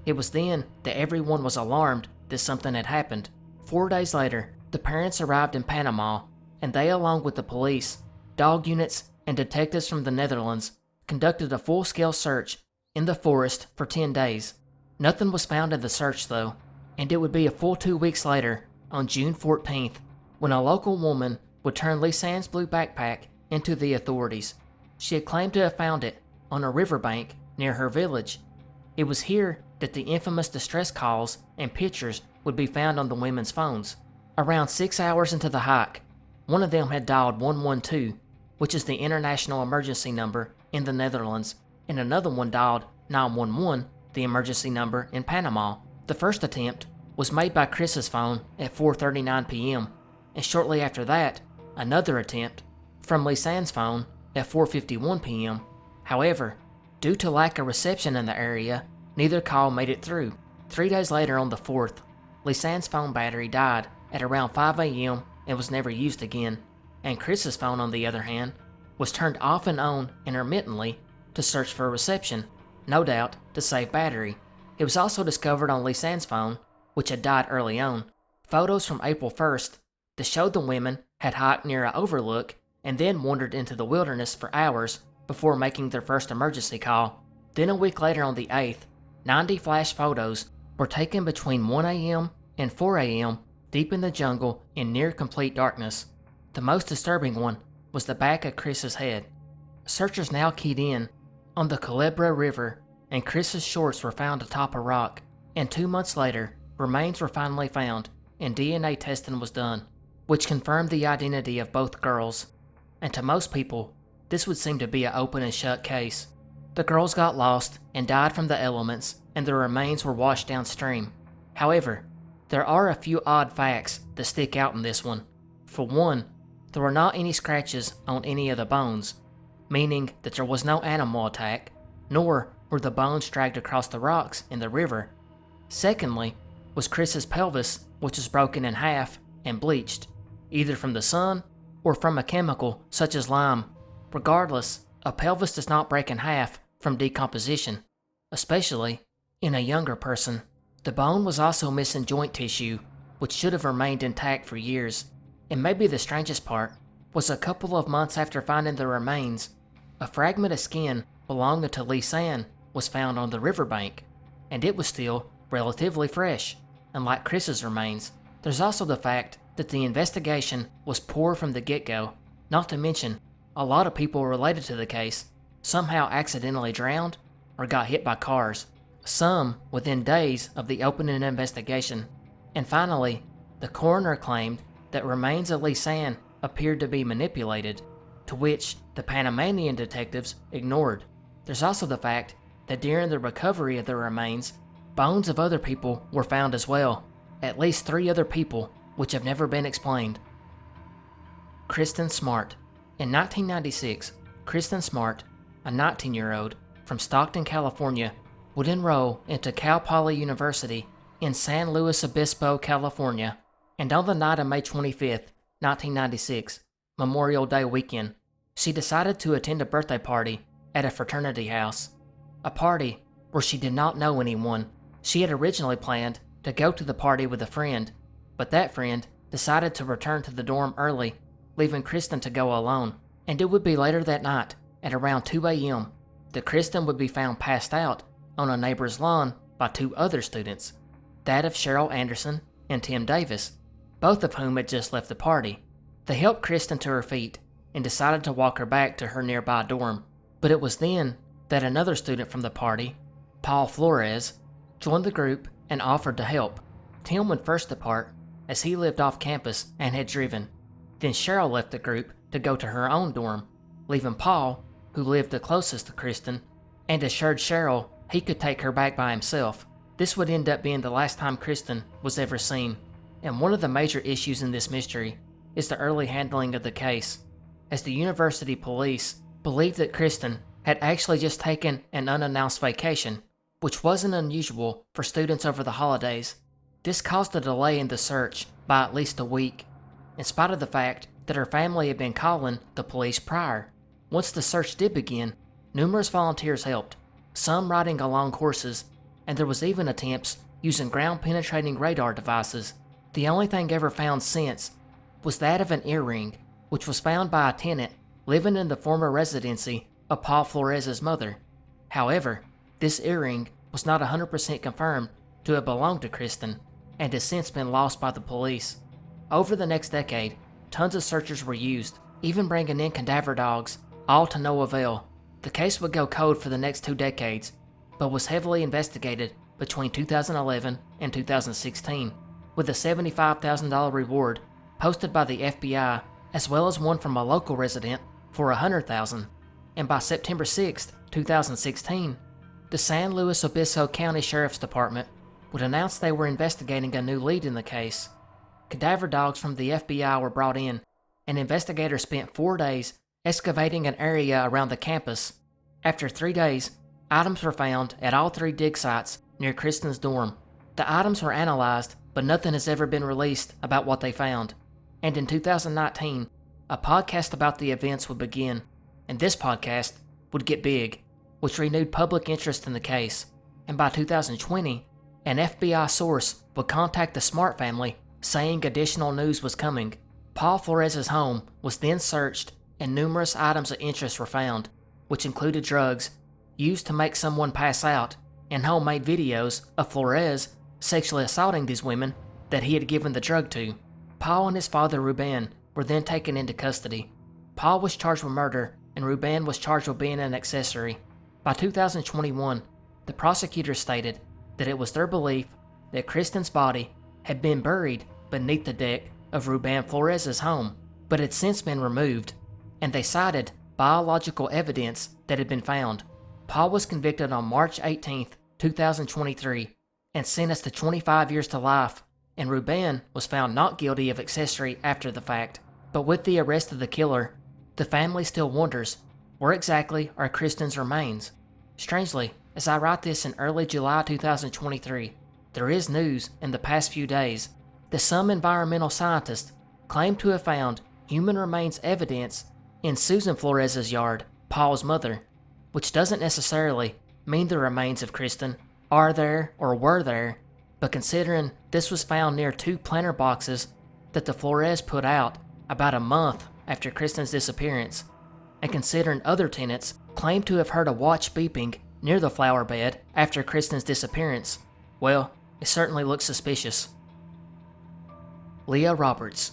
It was then that everyone was alarmed that something had happened. 4 days later, the parents arrived in Panama, and they, along with the police, dog units, and detectives from the Netherlands, conducted a full-scale search in the forest for 10 days. Nothing was found in the search, though, and it would be a full 2 weeks later, on June 14th, when a local woman would turn Lisanne's blue backpack into the authorities. She had claimed to have found it on a riverbank near her village. It was here that the infamous distress calls and pictures would be found on the women's phones. Around 6 hours into the hike, one of them had dialed 112, which is the international emergency number in the Netherlands, and another one dialed 911, the emergency number in Panama. The first attempt was made by Kris's phone at 4:39 p.m., and shortly after that, another attempt from Lisanne's phone at 4:51 p.m. However, due to lack of reception in the area, neither call made it through. 3 days later, on the 4th, Lisanne's phone battery died at around 5 a.m. and was never used again, and Kris's phone, on the other hand, was turned off and on intermittently to search for reception, no doubt to save battery. It was also discovered on Lisanne's phone, which had died early on, photos from April 1st that showed the women had hiked near an overlook and then wandered into the wilderness for hours before making their first emergency call. Then a week later, on the 8th, 90 flash photos were taken between 1 a.m. and 4 a.m. deep in the jungle in near complete darkness. The most disturbing one was the back of Kris's head. Searchers now keyed in on the Culebra River, and Kris's shorts were found atop a rock, and 2 months later, remains were finally found, and DNA testing was done, which confirmed the identity of both girls. And to most people, this would seem to be an open and shut case. The girls got lost and died from the elements, and their remains were washed downstream. However, there are a few odd facts that stick out in this one. For one, there were not any scratches on any of the bones, meaning that there was no animal attack, nor were the bones dragged across the rocks in the river. Secondly, was Kris's pelvis, which was broken in half and bleached, either from the sun or from a chemical such as lime. Regardless, a pelvis does not break in half from decomposition, especially in a younger person. The bone was also missing joint tissue, which should have remained intact for years. And maybe the strangest part was a couple of months after finding the remains, a fragment of skin belonging to Lisanne was found on the riverbank, and it was still relatively fresh, unlike Kris's remains. There's also the fact that the investigation was poor from the get-go, not to mention a lot of people related to the case somehow accidentally drowned or got hit by cars, some within days of the opening investigation. And finally, the coroner claimed that remains of Lisanne appeared to be manipulated, to which the Panamanian detectives ignored. There's also the fact that during the recovery of the remains, bones of other people were found as well, at least 3 other people, which have never been explained. Kristin Smart. In 1996, Kristin Smart, a 19-year-old from Stockton, California, would enroll into Cal Poly University in San Luis Obispo, California, and on the night of May 25th, 1996, Memorial Day weekend, she decided to attend a birthday party at a fraternity house, a party where she did not know anyone. She had originally planned to go to the party with a friend, but that friend decided to return to the dorm early, leaving Kristin to go alone. And it would be later that night, at around 2 a.m., that Kristin would be found passed out on a neighbor's lawn by 2 other students, that of Cheryl Anderson and Tim Davis, both of whom had just left the party. They helped Kristin to her feet and decided to walk her back to her nearby dorm, but it was then that another student from the party, Paul Flores, joined the group and offered to help. Tim would first depart, as he lived off campus and had driven. Then Cheryl left the group to go to her own dorm, leaving Paul, who lived the closest to Kristin, and assured Cheryl he could take her back by himself. This would end up being the last time Kristin was ever seen, and one of the major issues in this mystery is the early handling of the case, as the university police believed that Kristin had actually just taken an unannounced vacation, which wasn't unusual for students over the holidays. This caused a delay in the search by at least a week, in spite of the fact that her family had been calling the police prior. Once the search did begin, numerous volunteers helped, some riding along courses, and there was even attempts using ground-penetrating radar devices. The only thing ever found since was that of an earring, which was found by a tenant living in the former residency of Paul Flores' mother. However, this earring was not 100% confirmed to have belonged to Kristin, and has since been lost by the police. Over the next decade, tons of searchers were used, even bringing in cadaver dogs, all to no avail. The case would go cold for the next 2 decades, but was heavily investigated between 2011 and 2016, with a $75,000 reward posted by the FBI, as well as one from a local resident for $100,000. And by September 6, 2016, the San Luis Obispo County Sheriff's Department would announce they were investigating a new lead in the case. Cadaver dogs from the FBI were brought in, and investigators spent 4 days excavating an area around the campus. After 3 days, items were found at all 3 dig sites near Kristin's dorm. The items were analyzed, but nothing has ever been released about what they found. And in 2019, a podcast about the events would begin, and this podcast would get big, which renewed public interest in the case. And by 2020, an FBI source would contact the Smart family saying additional news was coming. Paul Flores' home was then searched and numerous items of interest were found, which included drugs used to make someone pass out and homemade videos of Flores sexually assaulting these women that he had given the drug to. Paul and his father Ruben were then taken into custody. Paul was charged with murder and Ruben was charged with being an accessory. By 2021, the prosecutors stated that it was their belief that Kristin's body had been buried beneath the deck of Ruben Flores' home, but had since been removed, and they cited biological evidence that had been found. Paul was convicted on March 18, 2023, and sentenced to 25 years to life, and Ruben was found not guilty of accessory after the fact. But with the arrest of the killer, the family still wonders, where exactly are Kristin's remains? Strangely, as I write this in early July 2023, there is news in the past few days that some environmental scientists claim to have found human remains evidence in Susan Flores' yard, Paul's mother, which doesn't necessarily mean the remains of Kristin are there or were there, but considering this was found near 2 planter boxes that the Flores put out about a month after Kristin's disappearance, and considering other tenants claim to have heard a watch beeping near the flower bed after Kristin's disappearance, well, it certainly looks suspicious. Leah Roberts.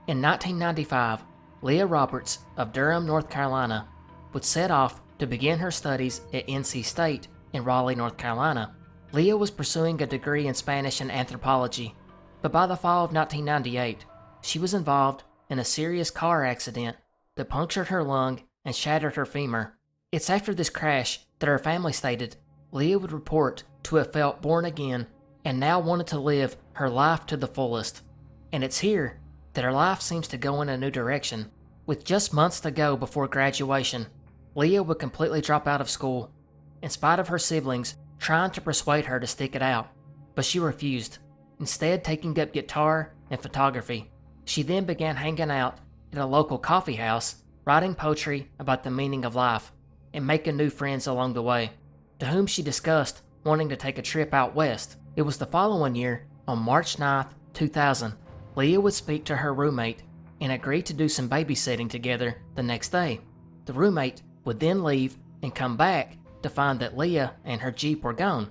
In 1995, Leah Roberts of Durham, North Carolina, would set off to begin her studies at NC State in Raleigh, North Carolina. Leah was pursuing a degree in Spanish and anthropology, but by the fall of 1998, she was involved in a serious car accident that punctured her lung and shattered her femur. It's after this crash that her family stated Leah would report to have felt born again and now wanted to live her life to the fullest. And it's here that her life seems to go in a new direction. With just months to go before graduation, Leah would completely drop out of school, in spite of her siblings trying to persuade her to stick it out, but she refused, instead taking up guitar and photography. She then began hanging out at a local coffee house, writing poetry about the meaning of life, and making new friends along the way, to whom she discussed wanting to take a trip out west. It was the following year, on March 9th, 2000, Leah would speak to her roommate and agree to do some babysitting together the next day. The roommate would then leave and come back to find that Leah and her Jeep were gone,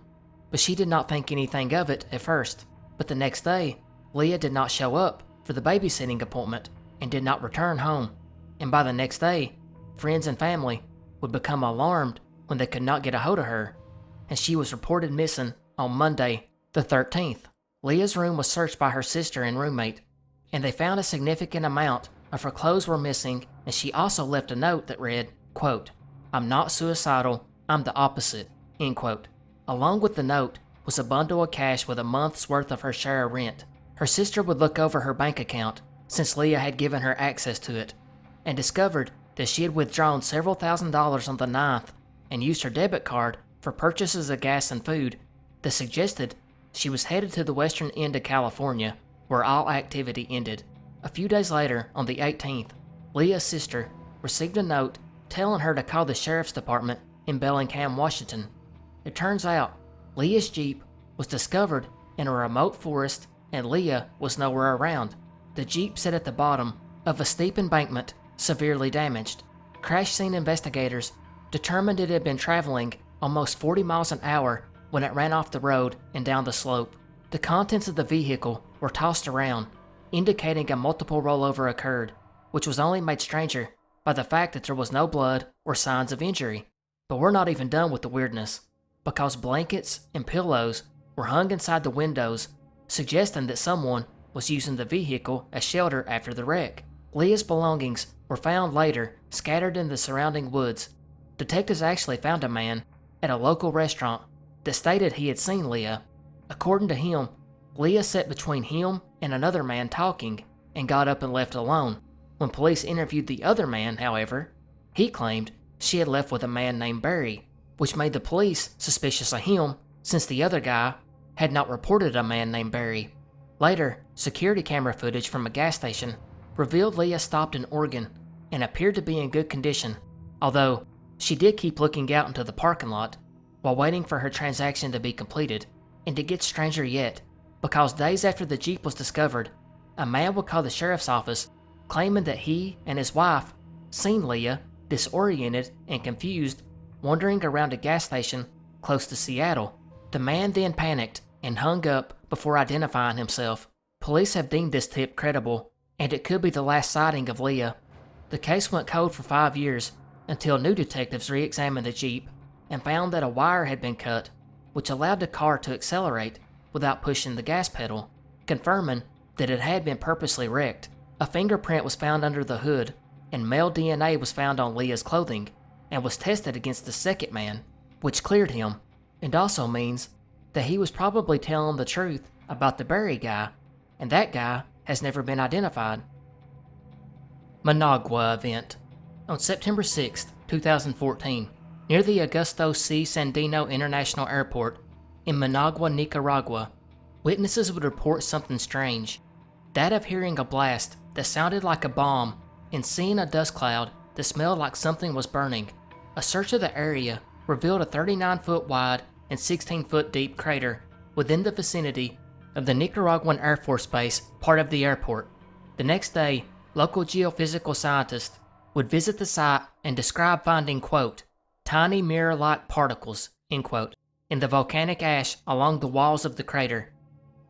but she did not think anything of it at first. But the next day, Leah did not show up for the babysitting appointment and did not return home, and by the next day, friends and family would become alarmed when they could not get a hold of her, and she was reported missing on Monday, the 13th. Leah's room was searched by her sister and roommate, and they found a significant amount of her clothes were missing, and she also left a note that read, quote, "I'm not suicidal, I'm the opposite," end quote. Along with the note was a bundle of cash with a month's worth of her share of rent. Her sister would look over her bank account, since Leah had given her access to it, and discovered that she had withdrawn several $1,000s on the 9th and used her debit card for purchases of gas and food that suggested she was headed to the western end of California, where all activity ended. A few days later, on the 18th, Leah's sister received a note telling her to call the sheriff's department in Bellingham, Washington. It turns out Leah's Jeep was discovered in a remote forest and Leah was nowhere around. The Jeep sat at the bottom of a steep embankment, severely damaged. Crash scene investigators determined it had been traveling almost 40 miles an hour when it ran off the road and down the slope. The contents of the vehicle were tossed around, indicating a multiple rollover occurred, which was only made stranger by the fact that there was no blood or signs of injury. But we're not even done with the weirdness, because blankets and pillows were hung inside the windows, suggesting that someone was using the vehicle as shelter after the wreck. Leah's belongings were found later scattered in the surrounding woods. Detectives actually found a man at a local restaurant that stated he had seen Leah. According to him, Leah sat between him and another man talking and got up and left alone. When police interviewed the other man, however, he claimed she had left with a man named Barry, which made the police suspicious of him since the other guy had not reported a man named Barry. Later, security camera footage from a gas station revealed Leah stopped in Oregon and appeared to be in good condition, although she did keep looking out into the parking lot while waiting for her transaction to be completed. And it gets stranger yet, because days after the Jeep was discovered, a man would call the sheriff's office claiming that he and his wife seen Leah disoriented and confused wandering around a gas station close to Seattle. The man then panicked and hung up before identifying himself. Police have deemed this tip credible, and it could be the last sighting of Leah. The case went cold for 5 years until new detectives re-examined the Jeep and found that a wire had been cut, which allowed the car to accelerate without pushing the gas pedal, confirming that it had been purposely wrecked. A fingerprint was found under the hood, and male DNA was found on Leah's clothing and was tested against the second man, which cleared him, and also means that he was probably telling the truth about the Barry guy, and that guy has never been identified. Managua Event. On September 6, 2014, near the Augusto C. Sandino International Airport in Managua, Nicaragua, witnesses would report something strange. That of hearing a blast that sounded like a bomb and seeing a dust cloud that smelled like something was burning. A search of the area revealed a 39-foot wide and 16-foot deep crater within the vicinity of the Nicaraguan Air Force Base, part of the airport. The next day, local geophysical scientists would visit the site and describe finding, quote, "tiny mirror-like particles," end quote, in the volcanic ash along the walls of the crater.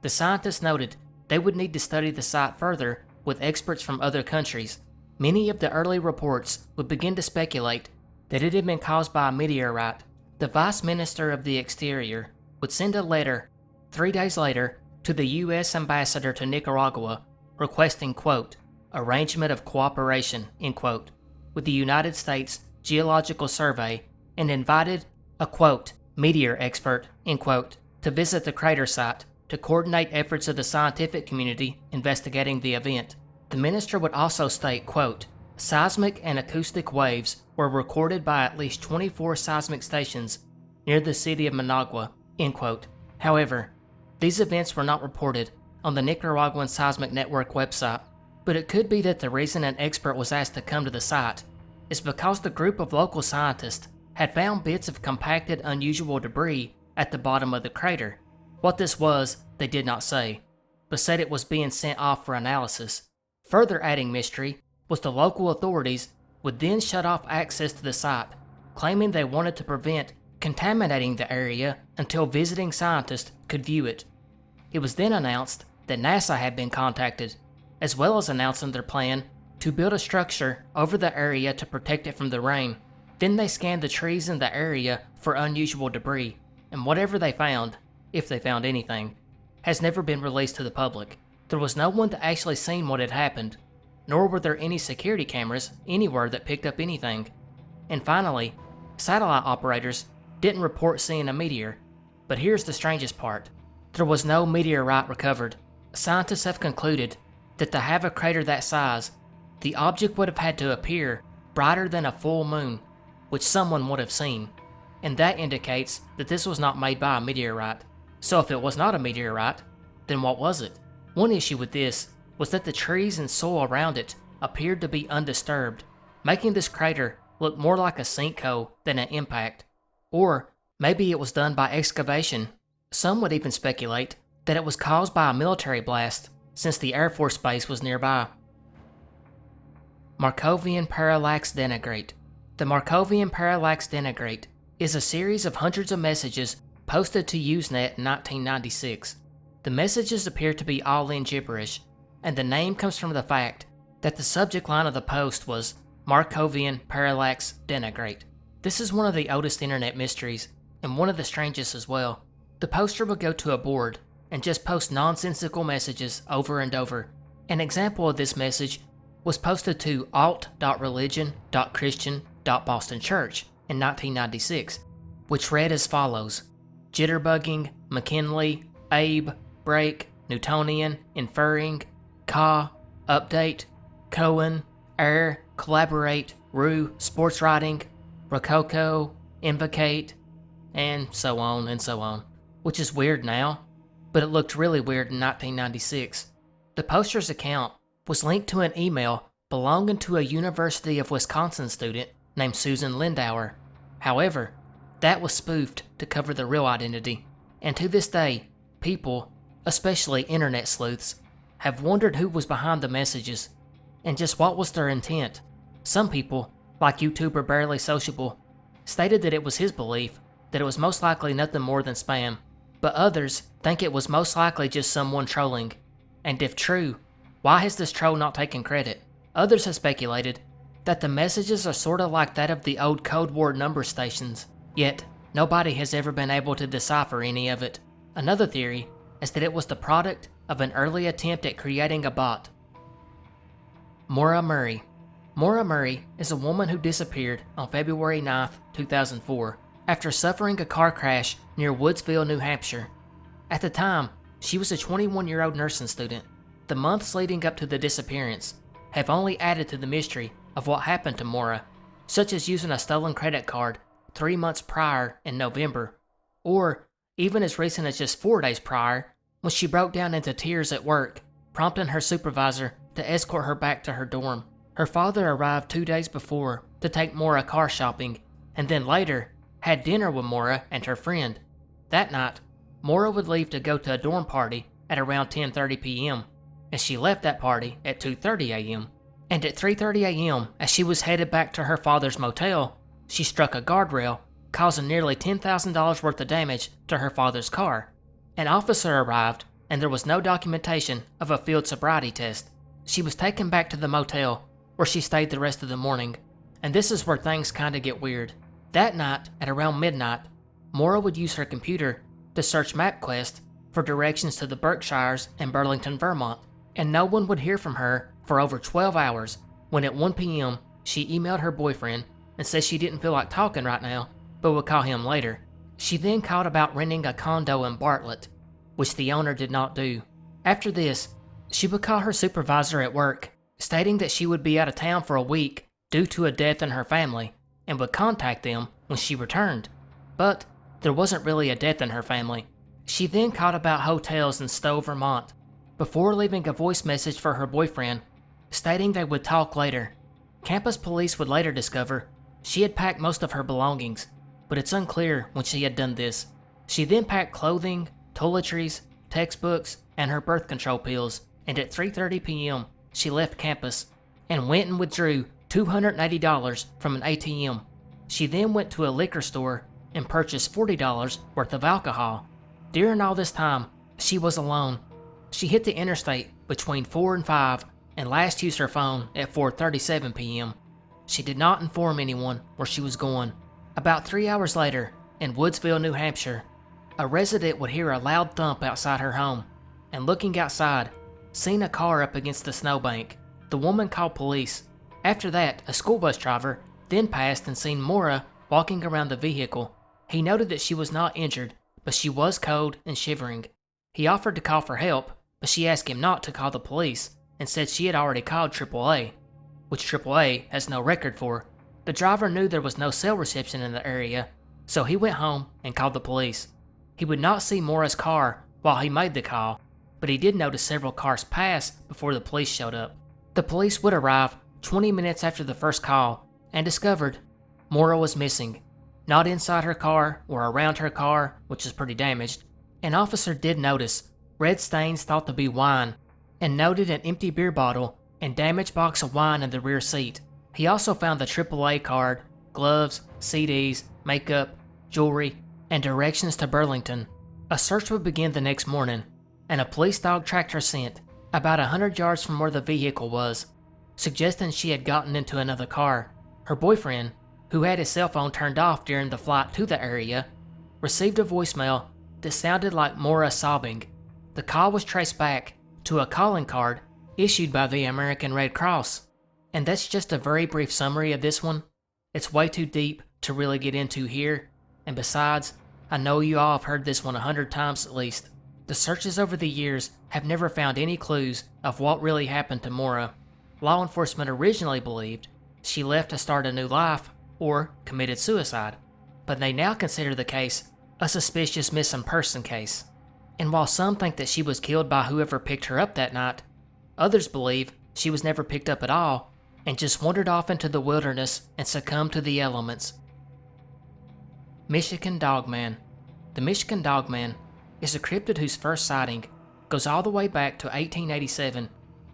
The scientists noted they would need to study the site further with experts from other countries. Many of the early reports would begin to speculate that it had been caused by a meteorite. The Vice Minister of the Exterior would send a letter 3 days later to the U.S. Ambassador to Nicaragua requesting, quote, arrangement of cooperation, end quote, with the United States Geological Survey and invited a, quote, meteor expert, end quote, to visit the crater site to coordinate efforts of the scientific community investigating the event. The minister would also state, quote, seismic and acoustic waves were recorded by at least 24 seismic stations near the city of Managua, end quote. However, these events were not reported on the Nicaraguan Seismic Network website, but it could be that the reason an expert was asked to come to the site is because the group of local scientists had found bits of compacted unusual debris at the bottom of the crater. What this was, they did not say, but said it was being sent off for analysis. Further adding mystery was the local authorities would then shut off access to the site, claiming they wanted to prevent contaminating the area until visiting scientists could view it. It was then announced that NASA had been contacted, as well as announcing their plan to build a structure over the area to protect it from the rain. Then they scanned the trees in the area for unusual debris, and whatever they found, if they found anything, has never been released to the public. There was no one that actually seen what had happened, nor were there any security cameras anywhere that picked up anything. And finally, satellite operators didn't report seeing a meteor. But here's the strangest part. There was no meteorite recovered. Scientists have concluded that to have a crater that size, the object would have had to appear brighter than a full moon, which someone would have seen. And that indicates that this was not made by a meteorite. So if it was not a meteorite, then what was it? One issue with this was that the trees and soil around it appeared to be undisturbed, making this crater look more like a sinkhole than an impact. Or maybe it was done by excavation. Some would even speculate that it was caused by a military blast, since the Air Force base was nearby. Markovian Parallax Denigrate. The Markovian Parallax Denigrate is a series of hundreds of messages posted to Usenet in 1996. The messages appear to be all in gibberish, and the name comes from the fact that the subject line of the post was Markovian Parallax Denigrate. This is one of the oldest internet mysteries, and one of the strangest as well. The poster would go to a board and just post nonsensical messages over and over. An example of this message was posted to alt.religion.christian.bostonchurch in 1996, which read as follows: jitterbugging, McKinley, Abe, break, Newtonian, inferring, Ka, update, Cohen, air, collaborate, Rue, sports writing, Rococo, invocate, and so on, which is weird now, but it looked really weird in 1996. The poster's account was linked to an email belonging to a University of Wisconsin student named Susan Lindauer. However, that was spoofed to cover the real identity, and to this day, people, especially internet sleuths, have wondered who was behind the messages, and just what was their intent. Some people, like YouTuber Barely Sociable, stated that it was his belief that it was most likely nothing more than spam, but others think it was most likely just someone trolling. And if true, why has this troll not taken credit? Others have speculated that the messages are sorta like that of the old Cold War number stations, yet nobody has ever been able to decipher any of it. Another theory is that it was the product of an early attempt at creating a bot. Maura Murray. Maura Murray is a woman who disappeared on February 9, 2004, after suffering a car crash near Woodsville, New Hampshire. At the time, she was a 21-year-old nursing student. The months leading up to the disappearance have only added to the mystery of what happened to Maura, such as using a stolen credit card 3 months prior in November, or even as recent as just 4 days prior, when she broke down into tears at work, prompting her supervisor to escort her back to her dorm. Her father arrived 2 days before to take Maura car shopping, and then later had dinner with Maura and her friend. That night, Maura would leave to go to a dorm party at around 10:30 p.m., and she left that party at 2:30 a.m. And at 3:30 a.m., as she was headed back to her father's motel, she struck a guardrail, causing nearly $10,000 worth of damage to her father's car. An officer arrived, and there was no documentation of a field sobriety test. She was taken back to the motel, where she stayed the rest of the morning. And this is where things kinda get weird. That night, at around midnight, Maura would use her computer to search MapQuest for directions to the Berkshires and Burlington, Vermont, and no one would hear from her for over 12 hours, when at 1 p.m. she emailed her boyfriend and said she didn't feel like talking right now, but would call him later. She then called about renting a condo in Bartlett, which the owner did not do. After this, she would call her supervisor at work, stating that she would be out of town for a week due to a death in her family, and would contact them when she returned. But there wasn't really a death in her family. She then called about hotels in Stowe, Vermont, before leaving a voice message for her boyfriend, stating they would talk later. Campus police would later discover she had packed most of her belongings, but it's unclear when she had done this. She then packed clothing, toiletries, textbooks, and her birth control pills, and at 3:30 p.m. she left campus and went and withdrew $280 from an ATM. She then went to a liquor store and purchased $40 worth of alcohol. During all this time, she was alone. She hit the interstate between 4 and 5 and last used her phone at 4:37 p.m. She did not inform anyone where she was going. About 3 hours later, in Woodsville, New Hampshire, a resident would hear a loud thump outside her home, and looking outside, seen a car up against the snowbank. The woman called police. After that, a school bus driver then passed and seen Maura walking around the vehicle. He noted that she was not injured, but she was cold and shivering. He offered to call for help, but she asked him not to call the police and said she had already called AAA, which AAA has no record for. The driver knew there was no cell reception in the area, so he went home and called the police. He would not see Maura's car while he made the call, but he did notice several cars pass before the police showed up. The police would arrive 20 minutes after the first call and discovered Maura was missing. Not inside her car or around her car, which is pretty damaged. An officer did notice red stains thought to be wine and noted an empty beer bottle and damaged box of wine in the rear seat. He also found the AAA card, gloves, CDs, makeup, jewelry, and directions to Burlington. A search would begin the next morning, and a police dog tracked her scent about 100 yards from where the vehicle was, suggesting she had gotten into another car. Her boyfriend, who had his cell phone turned off during the flight to the area, received a voicemail that sounded like Maura sobbing. The call was traced back to a calling card issued by the American Red Cross. And that's just a very brief summary of this one. It's way too deep to really get into here, and besides, I know you all have heard this one 100 times at least. The searches over the years have never found any clues of what really happened to Maura. Law enforcement originally believed she left to start a new life or committed suicide, but they now consider the case a suspicious missing person case. And while some think that she was killed by whoever picked her up that night, others believe she was never picked up at all and just wandered off into the wilderness and succumbed to the elements. Michigan Dogman. The Michigan Dogman is a cryptid whose first sighting goes all the way back to 1887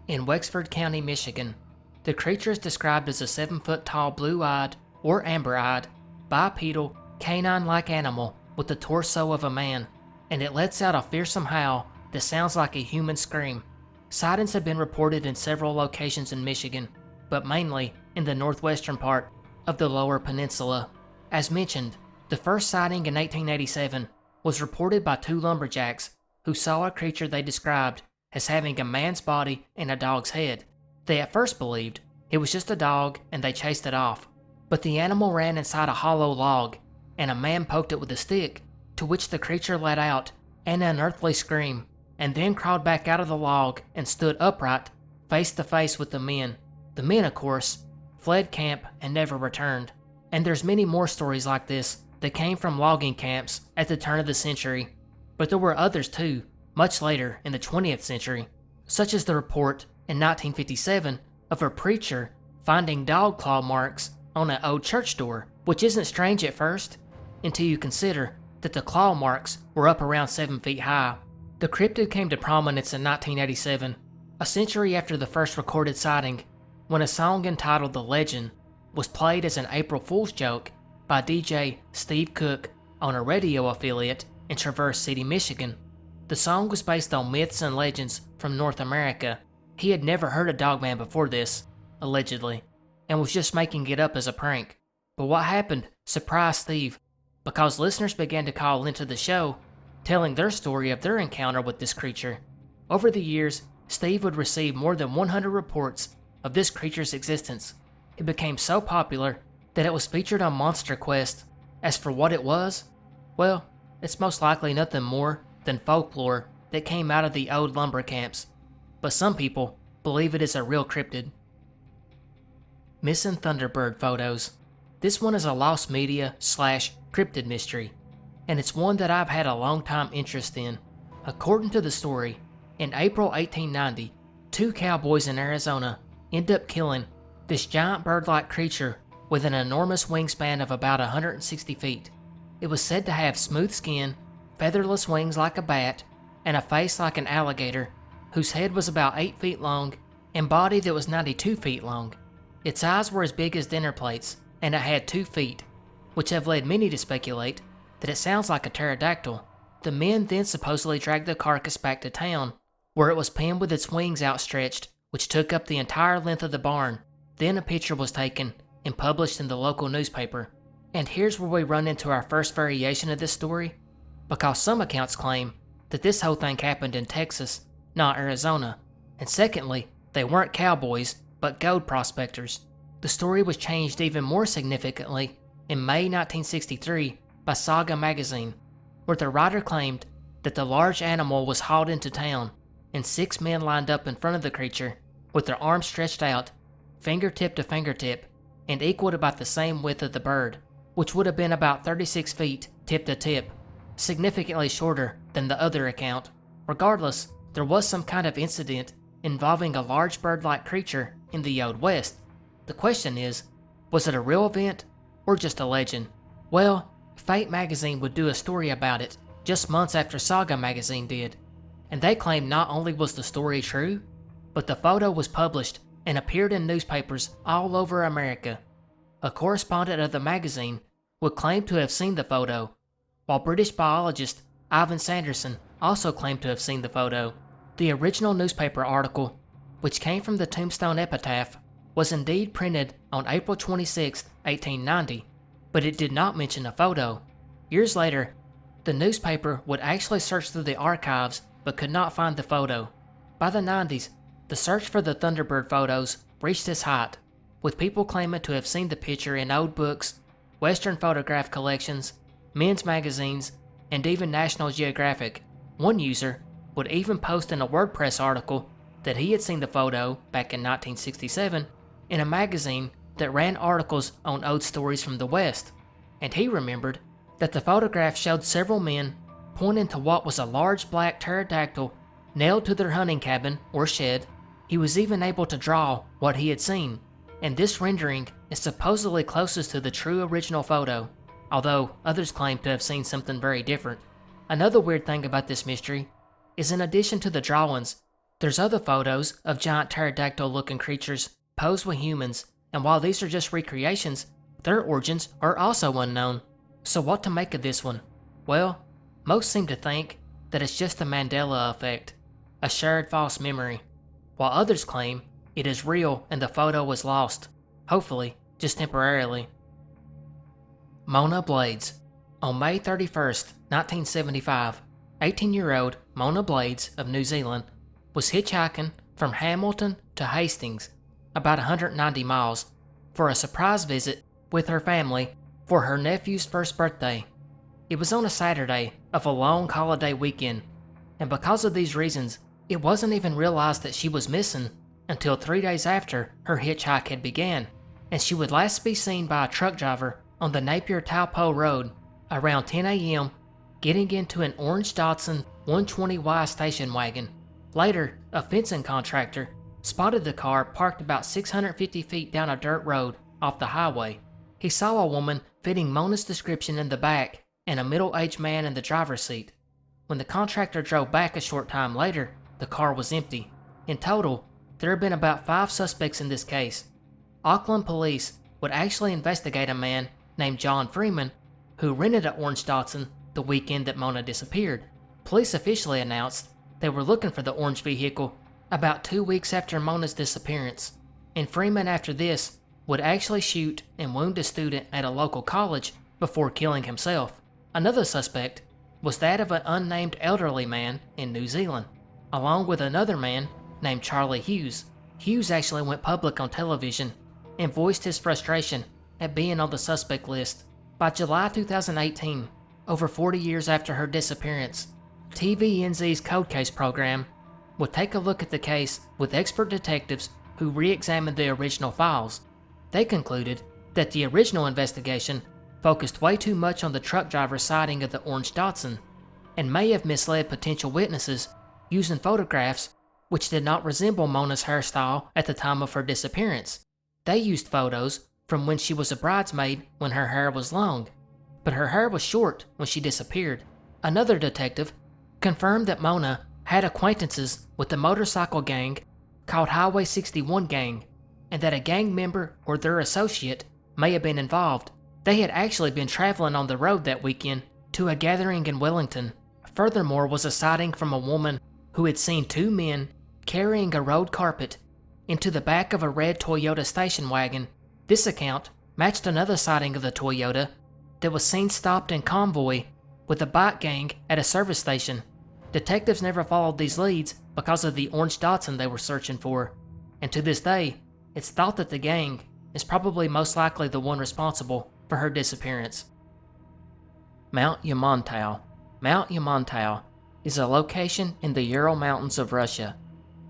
in Wexford County, Michigan. The creature is described as a 7-foot-tall blue-eyed or amber-eyed, bipedal, canine-like animal with the torso of a man, and it lets out a fearsome howl that sounds like a human scream. Sightings have been reported in several locations in Michigan, but mainly in the northwestern part of the Lower Peninsula. As mentioned, the first sighting in 1887 was reported by 2 lumberjacks who saw a creature they described as having a man's body and a dog's head. They at first believed it was just a dog and they chased it off, but the animal ran inside a hollow log and a man poked it with a stick, to which the creature let out an unearthly scream and then crawled back out of the log and stood upright, face to face with the men. The men, of course, fled camp and never returned. And there's many more stories like this that came from logging camps at the turn of the century, but there were others too, much later in the 20th century, such as the report in 1957 of a preacher finding dog claw marks on an old church door, which isn't strange at first, until you consider that the claw marks were up around 7 feet high. The cryptid came to prominence in 1987, a century after the first recorded sighting, when a song entitled The Legend was played as an April Fool's joke by DJ Steve Cook on a radio affiliate in Traverse City, Michigan. The song was based on myths and legends from North America. He had never heard of Dogman before this, allegedly, and was just making it up as a prank. But what happened surprised Steve, because listeners began to call into the show, telling their story of their encounter with this creature. Over the years, Steve would receive more than 100 reports of this creature's existence. It became so popular that it was featured on Monster Quest. As for what it was, well, it's most likely nothing more than folklore that came out of the old lumber camps, but some people believe it is a real cryptid. Missing Thunderbird photos. This one is a lost media / cryptid mystery, and it's one that I've had a long time interest in. According to the story, in April 1890, 2 cowboys in Arizona end up killing this giant bird-like creature with an enormous wingspan of about 160 feet. It was said to have smooth skin, featherless wings like a bat, and a face like an alligator, whose head was about 8 feet long and body that was 92 feet long. Its eyes were as big as dinner plates, and it had 2 feet, which have led many to speculate that it sounds like a pterodactyl. The men then supposedly dragged the carcass back to town, where it was pinned with its wings outstretched, which took up the entire length of the barn. Then a picture was taken and published in the local newspaper. And here's where we run into our first variation of this story, because some accounts claim that this whole thing happened in Texas, not Arizona. And secondly, they weren't cowboys, but gold prospectors. The story was changed even more significantly in May 1963 by Saga magazine, where the writer claimed that the large animal was hauled into town, and 6 men lined up in front of the creature, with their arms stretched out, fingertip to fingertip, and equaled about the same width of the bird, which would have been about 36 feet tip to tip, significantly shorter than the other account. Regardless, there was some kind of incident involving a large bird-like creature in the Old West. The question is, was it a real event or just a legend? Well, Fate magazine would do a story about it just months after Saga magazine did, and they claimed not only was the story true, but the photo was published and appeared in newspapers all over America. A correspondent of the magazine would claim to have seen the photo, while British biologist Ivan Sanderson also claimed to have seen the photo. The original newspaper article, which came from the Tombstone Epitaph, was indeed printed on April 26, 1890, but it did not mention a photo. Years later, the newspaper would actually search through the archives but could not find the photo. By the 90s, the search for the Thunderbird photos reached its height, with people claiming to have seen the picture in old books, Western photograph collections, men's magazines, and even National Geographic. One user would even post in a WordPress article that he had seen the photo back in 1967 in a magazine that ran articles on old stories from the West, and he remembered that the photograph showed several men pointing to what was a large black pterodactyl nailed to their hunting cabin or shed. He was even able to draw what he had seen, and this rendering is supposedly closest to the true original photo, although others claim to have seen something very different. Another weird thing about this mystery is, in addition to the drawings, there's other photos of giant pterodactyl-looking creatures posed with humans, and while these are just recreations, their origins are also unknown. So what to make of this one? Well, most seem to think that it's just the Mandela effect, a shared false memory, while others claim it is real and the photo was lost, hopefully just temporarily. Mona Blades. On May 31st, 1975, 18-year-old Mona Blades of New Zealand was hitchhiking from Hamilton to Hastings, about 190 miles, for a surprise visit with her family for her nephew's first birthday. It was on a Saturday of a long holiday weekend, and because of these reasons, it wasn't even realized that she was missing until 3 days after her hitchhike had began, and she would last be seen by a truck driver on the Napier-Taupo Road around 10 a.m. getting into an orange Datsun 120Y station wagon. Later, a fencing contractor spotted the car parked about 650 feet down a dirt road off the highway. He saw a woman fitting Mona's description in the back and a middle-aged man in the driver's seat. When the contractor drove back a short time later, the car was empty. In total, there had been about 5 suspects in this case. Auckland police would actually investigate a man named John Freeman, who rented an orange Datsun the weekend that Mona disappeared. Police officially announced they were looking for the orange vehicle about 2 weeks after Mona's disappearance, and Freeman after this would actually shoot and wound a student at a local college before killing himself. Another suspect was that of an unnamed elderly man in New Zealand, along with another man named Charlie Hughes. Hughes actually went public on television and voiced his frustration at being on the suspect list. By July 2018, over 40 years after her disappearance, TVNZ's Code Case program would take a look at the case with expert detectives who re-examined the original files. They concluded that the original investigation focused way too much on the truck driver's sighting of the orange Datsun and may have misled potential witnesses using photographs which did not resemble Mona's hairstyle at the time of her disappearance. They used photos from when she was a bridesmaid when her hair was long, but her hair was short when she disappeared. Another detective confirmed that Mona had acquaintances with the motorcycle gang called Highway 61 Gang, and that a gang member or their associate may have been involved. They had actually been traveling on the road that weekend to a gathering in Wellington. Furthermore was a sighting from a woman who had seen two men carrying a road carpet into the back of a red Toyota station wagon. This account matched another sighting of the Toyota that was seen stopped in convoy with a bike gang at a service station. Detectives never followed these leads because of the orange Datsun they were searching for, and to this day, it's thought that the gang is probably most likely the one responsible for her disappearance. Mount Yamontau. Mount Yamontau is a location in the Ural Mountains of Russia.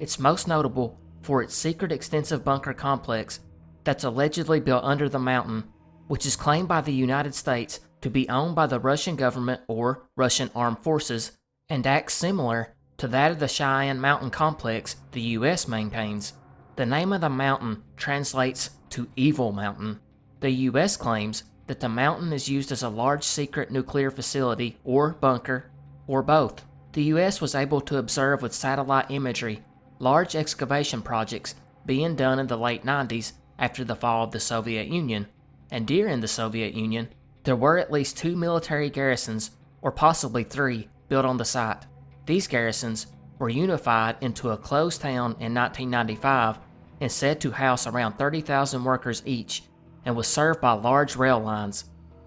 It's most notable for its secret extensive bunker complex that's allegedly built under the mountain, which is claimed by the United States to be owned by the Russian government or Russian armed forces, and acts similar to that of the Cheyenne Mountain complex the US maintains. The name of the mountain translates to Evil Mountain. The US claims that the mountain is used as a large secret nuclear facility or bunker, or both. The US was able to observe with satellite imagery large excavation projects being done in the late 90s after the fall of the Soviet Union, and during the Soviet Union, there were at least 2 military garrisons, or possibly 3, built on the site. These garrisons were unified into a closed town in 1995 and said to house around 30,000 workers each, and was served by large rail lines.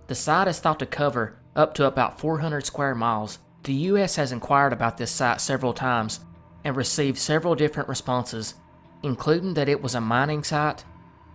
The site is thought to cover up to about 400 square miles. The US has inquired about this site several times and received several different responses, including that it was a mining site,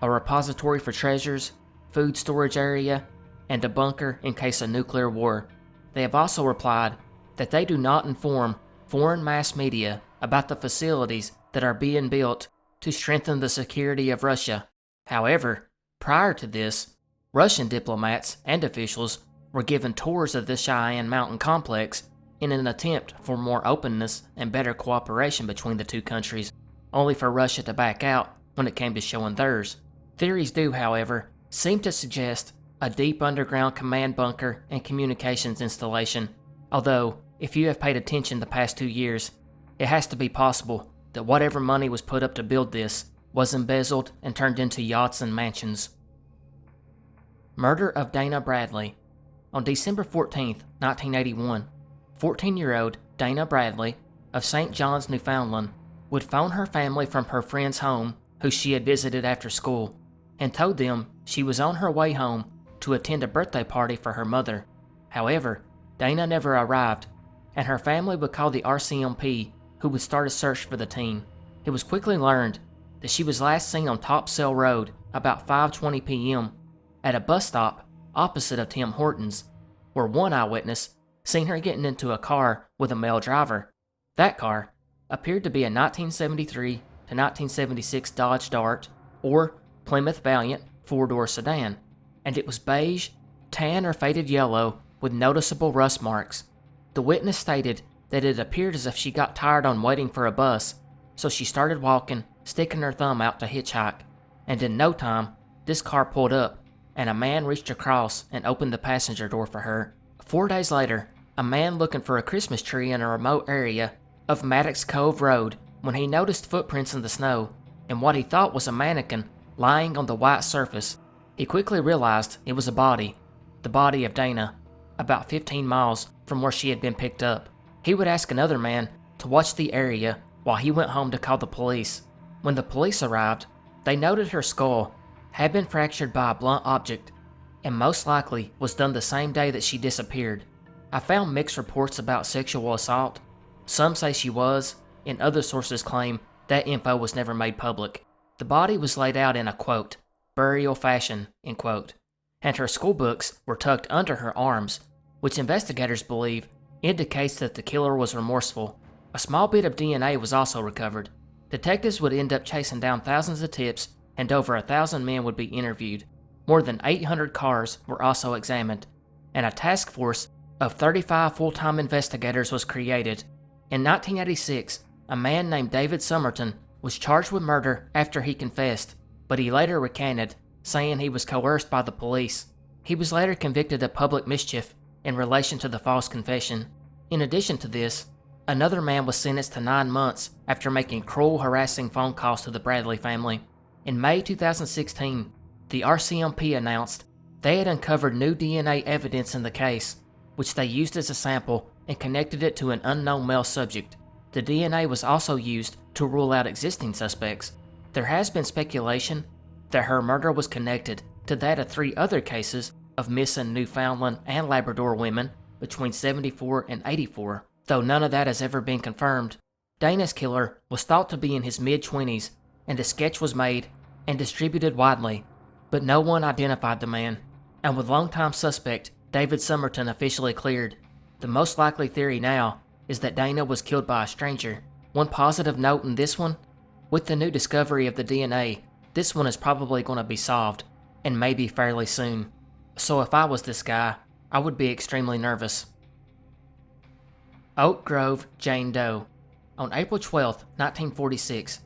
a repository for treasures, food storage area, and a bunker in case of nuclear war. They have also replied that they do not inform foreign mass media about the facilities that are being built to strengthen the security of Russia. However, prior to this, Russian diplomats and officials were given tours of the Cheyenne Mountain complex in an attempt for more openness and better cooperation between the two countries, only for Russia to back out when it came to showing theirs. Theories do, however, seem to suggest a deep underground command bunker and communications installation, although, if you have paid attention the past 2 years, it has to be possible that whatever money was put up to build this was embezzled and turned into yachts and mansions. Murder of Dana Bradley. On December 14, 1981, 14-year-old Dana Bradley of St. John's, Newfoundland, would phone her family from her friend's home, who she had visited after school, and told them she was on her way home to attend a birthday party for her mother. However, Dana never arrived, and her family would call the RCMP, who would start a search for the teen. It was quickly learned that she was last seen on Topsail Road about 5:20 p.m. at a bus stop opposite of Tim Hortons, where one eyewitness seen her getting into a car with a male driver. That car appeared to be a 1973 to 1976 Dodge Dart or Plymouth Valiant 4-door sedan, and it was beige, tan, or faded yellow with noticeable rust marks. The witness stated that it appeared as if she got tired on waiting for a bus, so she started walking, sticking her thumb out to hitchhike, and in no time, this car pulled up, and a man reached across and opened the passenger door for her. 4 days later, a man looking for a Christmas tree in a remote area of Maddox Cove Road when he noticed footprints in the snow and what he thought was a mannequin lying on the white surface. He quickly realized it was a body, the body of Dana, about 15 miles from where she had been picked up. He would ask another man to watch the area while he went home to call the police. When the police arrived, they noted her skull had been fractured by a blunt object and most likely was done the same day that she disappeared. I found mixed reports about sexual assault. Some say she was, and other sources claim that info was never made public. The body was laid out in a, quote, burial fashion, end quote, and her school books were tucked under her arms, which investigators believe indicates that the killer was remorseful. A small bit of DNA was also recovered. Detectives would end up chasing down thousands of tips, and over 1,000 men would be interviewed. More than 800 cars were also examined, and a task force of 35 full-time investigators was created. In 1986, a man named David Somerton was charged with murder after he confessed, but he later recanted, saying he was coerced by the police. He was later convicted of public mischief in relation to the false confession. In addition to this, another man was sentenced to 9 months after making cruel, harassing phone calls to the Bradley family. In May 2016, the RCMP announced they had uncovered new DNA evidence in the case, which they used as a sample and connected it to an unknown male subject. The DNA was also used to rule out existing suspects. There has been speculation that her murder was connected to that of 3 other cases of missing Newfoundland and Labrador women between 74 and 84, though none of that has ever been confirmed. Dana's killer was thought to be in his mid-20s, and a sketch was made and distributed widely, but no one identified the man, and with longtime suspect David Somerton officially cleared. The most likely theory now is that Dana was killed by a stranger. One positive note in this one, with the new discovery of the DNA, this one is probably going to be solved, and maybe fairly soon. So if I was this guy, I would be extremely nervous. Oak Grove Jane Doe. On April 12, 1946,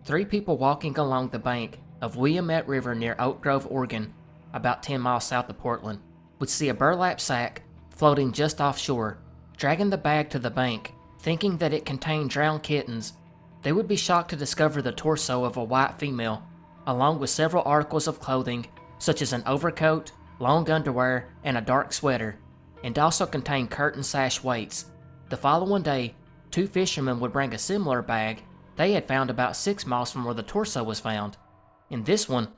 3 people walking along the bank of Willamette River near Oak Grove, Oregon, about 10 miles south of Portland, would see a burlap sack floating just offshore. Dragging the bag to the bank, thinking that it contained drowned kittens, they would be shocked to discover the torso of a white female, along with several articles of clothing, such as an overcoat, long underwear, and a dark sweater, and also contained curtain sash weights. The following day, 2 fishermen would bring a similar bag they had found about 6 miles from where the torso was found. In this one,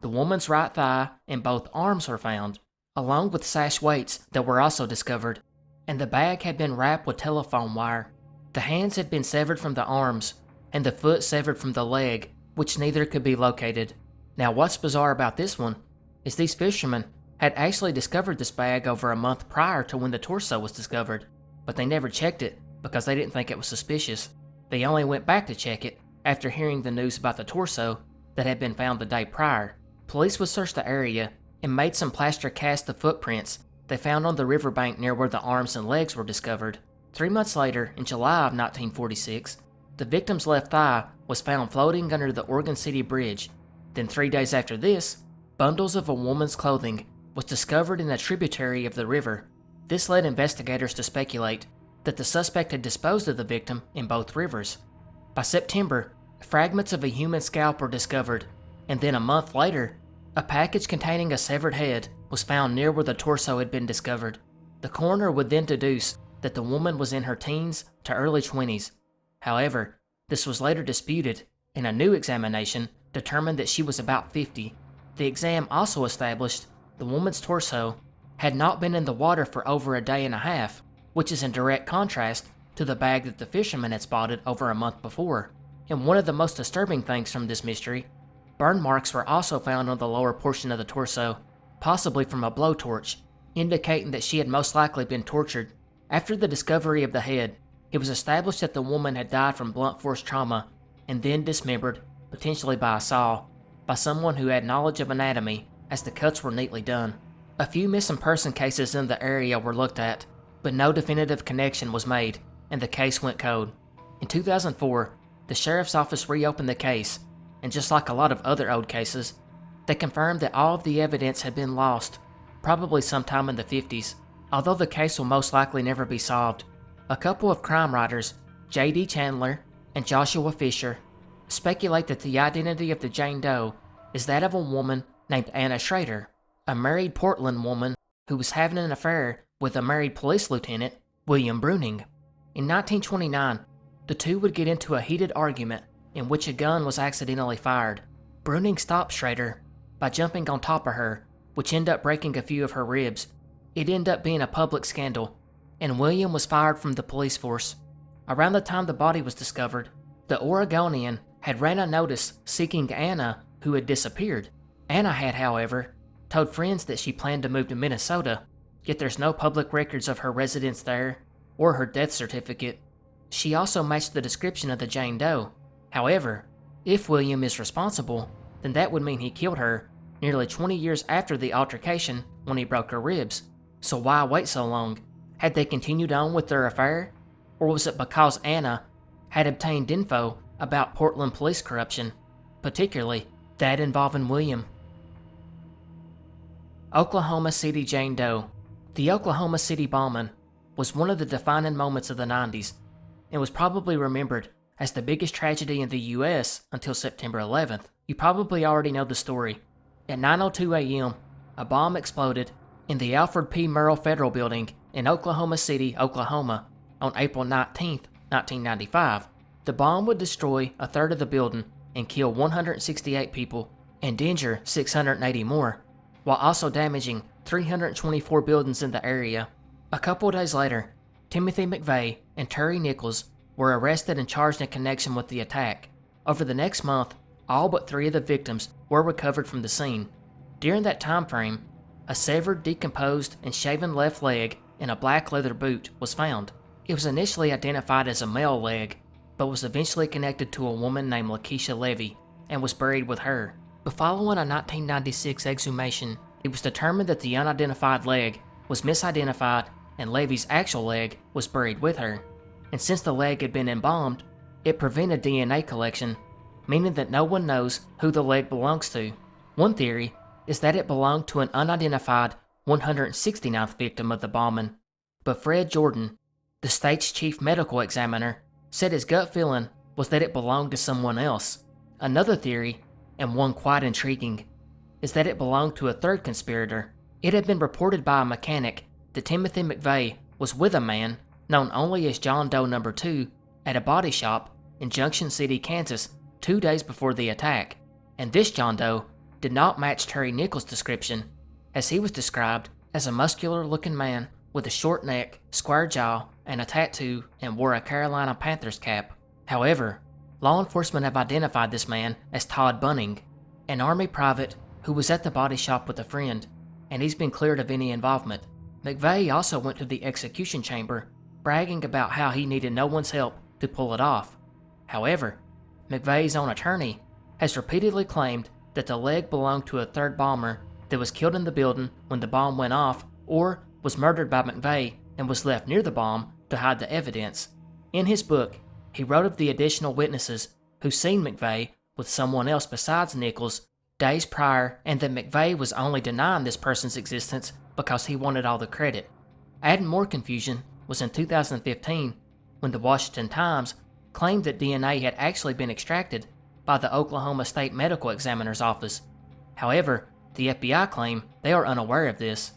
the woman's right thigh and both arms were found, along with sash weights that were also discovered, and the bag had been wrapped with telephone wire. The hands had been severed from the arms, and the foot severed from the leg, which neither could be located. Now what's bizarre about this one is these fishermen had actually discovered this bag over a month prior to when the torso was discovered, but they never checked it because they didn't think it was suspicious. They only went back to check it after hearing the news about the torso that had been found the day prior. Police would search the area and made some plaster casts of footprints they found on the riverbank near where the arms and legs were discovered. 3 months later, in July of 1946, the victim's left thigh was found floating under the Oregon City Bridge. Then 3 days after this, bundles of a woman's clothing was discovered in a tributary of the river. This led investigators to speculate that the suspect had disposed of the victim in both rivers. By September, fragments of a human scalp were discovered, and then a month later, a package containing a severed head was found near where the torso had been discovered. The coroner would then deduce that the woman was in her teens to early 20s. However, this was later disputed, and a new examination determined that she was about 50. The exam also established the woman's torso had not been in the water for over a day and a half, which is in direct contrast to the bag that the fisherman had spotted over a month before. And one of the most disturbing things from this mystery, burn marks were also found on the lower portion of the torso, possibly from a blowtorch, indicating that she had most likely been tortured. After the discovery of the head, it was established that the woman had died from blunt force trauma and then dismembered, potentially by a saw, by someone who had knowledge of anatomy, as the cuts were neatly done. A few missing person cases in the area were looked at, but no definitive connection was made, and the case went cold. In 2004, the sheriff's office reopened the case, and just like a lot of other old cases, they confirmed that all of the evidence had been lost, probably sometime in the 50s, although the case will most likely never be solved. A couple of crime writers, J.D. Chandler and Joshua Fisher, speculate that the identity of the Jane Doe is that of a woman named Anna Schrader, a married Portland woman who was having an affair with a married police lieutenant, William Bruning. In 1929, the two would get into a heated argument in which a gun was accidentally fired. Bruning stopped Schrader by jumping on top of her, which ended up breaking a few of her ribs. It ended up being a public scandal, and William was fired from the police force. Around the time the body was discovered, the Oregonian had ran a notice seeking Anna, who had disappeared. Anna had, however, told friends that she planned to move to Minnesota, yet there's no public records of her residence there or her death certificate. She also matched the description of the Jane Doe. However, if William is responsible, then that would mean he killed her nearly 20 years after the altercation when he broke her ribs. So why wait so long? Had they continued on with their affair? Or was it because Anna had obtained info about Portland police corruption, particularly that involving William? Oklahoma City Jane Doe. The Oklahoma City bombing was one of the defining moments of the 90s and was probably remembered as the biggest tragedy in the US until September 11th. You probably already know the story. At 9:02 a.m., a bomb exploded in the Alfred P. Murrah Federal Building in Oklahoma City, Oklahoma, on April 19, 1995. The bomb would destroy a third of the building and kill 168 people and injure 680 more, while also damaging 324 buildings in the area. A couple days later, Timothy McVeigh and Terry Nichols were arrested and charged in connection with the attack. Over the next month, all but 3 of the victims were recovered from the scene. During that time frame, a severed, decomposed, and shaven left leg in a black leather boot was found. It was initially identified as a male leg, but was eventually connected to a woman named Lakeisha Levy and was buried with her. But following a 1996 exhumation, it was determined that the unidentified leg was misidentified and Levy's actual leg was buried with her. And since the leg had been embalmed, it prevented DNA collection, meaning that no one knows who the leg belongs to. One theory is that it belonged to an unidentified 169th victim of the bombing, but Fred Jordan, the state's chief medical examiner, said his gut feeling was that it belonged to someone else. Another theory, and one quite intriguing, is that it belonged to a third conspirator. It had been reported by a mechanic that Timothy McVeigh was with a man known only as John Doe No. 2 at a body shop in Junction City, Kansas 2 days before the attack, and this John Doe did not match Terry Nichols' description, as he was described as a muscular-looking man with a short neck, square jaw, and a tattoo, and wore a Carolina Panthers cap. However, law enforcement have identified this man as Todd Bunning, an Army private who was at the body shop with a friend, and he's been cleared of any involvement. McVeigh also went to the execution chamber, bragging about how he needed no one's help to pull it off. However, McVeigh's own attorney has repeatedly claimed that the leg belonged to a third bomber that was killed in the building when the bomb went off, or was murdered by McVeigh and was left near the bomb to hide the evidence. In his book, he wrote of the additional witnesses who seen McVeigh with someone else besides Nichols days prior, and that McVeigh was only denying this person's existence because he wanted all the credit. Adding more confusion was in 2015 when the Washington Times claimed that DNA had actually been extracted by the Oklahoma State Medical Examiner's Office. However, the FBI claim they are unaware of this.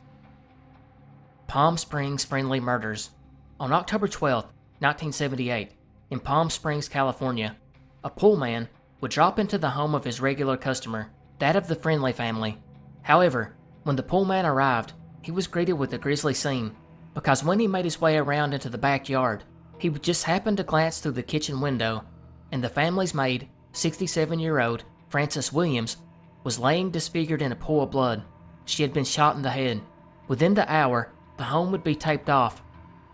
Palm Springs Friendly Murders. On October 12, 1978, in Palm Springs, California, a pool man would drop into the home of his regular customer, that of the Friendly family. However, when the pool man arrived, he was greeted with a grisly scene, because when he made his way around into the backyard, he would just happen to glance through the kitchen window, and the family's maid, 67-year-old Frances Williams, was laying disfigured in a pool of blood. She had been shot in the head. Within the hour, the home would be taped off.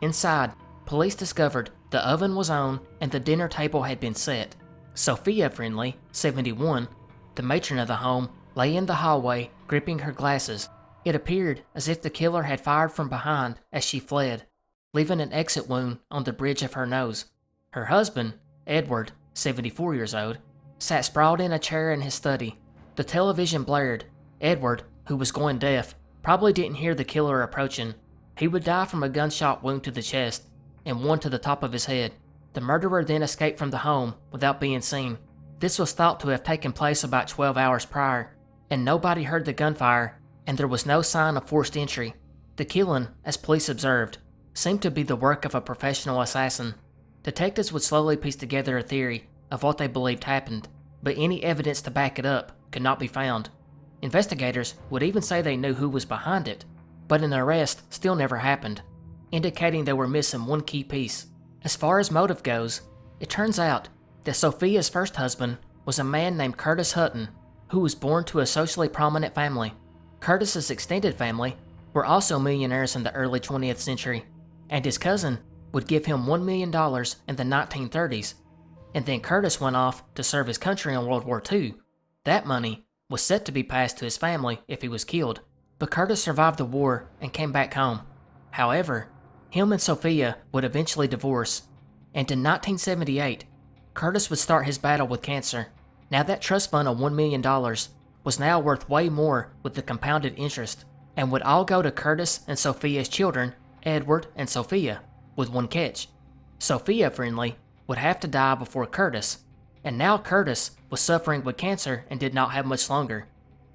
Inside, police discovered the oven was on and the dinner table had been set. Sophia Friendly, 71, the matron of the home, lay in the hallway, gripping her glasses. It appeared as if the killer had fired from behind as she fled, leaving an exit wound on the bridge of her nose. Her husband, Edward, 74 years old, sat sprawled in a chair in his study. The television blared. Edward, who was going deaf, probably didn't hear the killer approaching. He would die from a gunshot wound to the chest and one to the top of his head. The murderer then escaped from the home without being seen. This was thought to have taken place about 12 hours prior, and nobody heard the gunfire, and there was no sign of forced entry. The killing, as police observed, seemed to be the work of a professional assassin. Detectives would slowly piece together a theory of what they believed happened, but any evidence to back it up could not be found. Investigators would even say they knew who was behind it, but an arrest still never happened, indicating they were missing one key piece. As far as motive goes, it turns out that Sophia's first husband was a man named Curtis Hutton, who was born to a socially prominent family. Curtis's extended family were also millionaires in the early 20th century, and his cousin would give him $1 million in the 1930s, and then Curtis went off to serve his country in World War II. That money was set to be passed to his family if he was killed, but Curtis survived the war and came back home. However, him and Sophia would eventually divorce, and in 1978, Curtis would start his battle with cancer. Now that trust fund of $1 million was now worth way more with the compounded interest, and would all go to Curtis and Sophia's children, Edward and Sophia, with one catch. Sophia, friendly, would have to die before Curtis, and now Curtis was suffering with cancer and did not have much longer,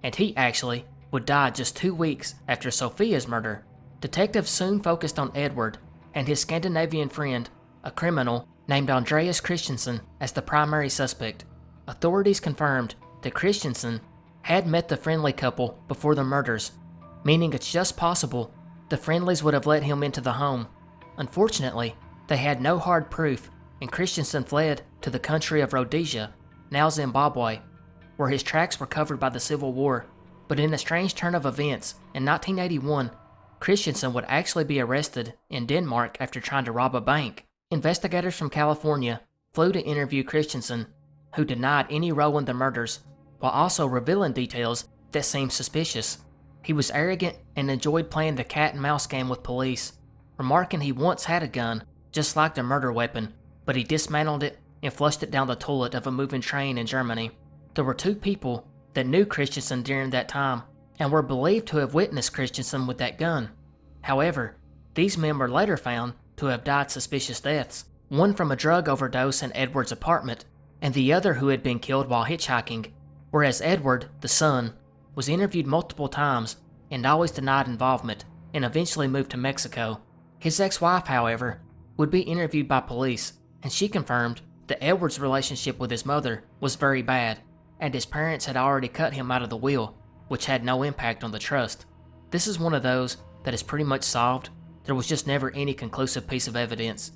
and he actually would die just 2 weeks after Sophia's murder. Detectives soon focused on Edward and his Scandinavian friend, a criminal named Andreas Christensen, as the primary suspect. Authorities confirmed that Christensen had met the friendly couple before the murders, meaning it's just possible the friendlies would have let him into the home. Unfortunately, they had no hard proof, and Christensen fled to the country of Rhodesia, now Zimbabwe, where his tracks were covered by the Civil War. But in a strange turn of events, in 1981, Christensen would actually be arrested in Denmark after trying to rob a bank. Investigators from California flew to interview Christensen, who denied any role in the murders, while also revealing details that seemed suspicious. He was arrogant and enjoyed playing the cat and mouse game with police, remarking he once had a gun, just like the murder weapon, but he dismantled it and flushed it down the toilet of a moving train in Germany. There were 2 people that knew Christensen during that time, and were believed to have witnessed Christensen with that gun. However, these men were later found to have died suspicious deaths, one from a drug overdose in Edward's apartment, and the other who had been killed while hitchhiking, whereas Edward, the son, was interviewed multiple times and always denied involvement, and eventually moved to Mexico. His ex-wife, however, would be interviewed by police, and she confirmed that Edward's relationship with his mother was very bad, and his parents had already cut him out of the will, which had no impact on the trust. This is one of those that is pretty much solved. There was just never any conclusive piece of evidence.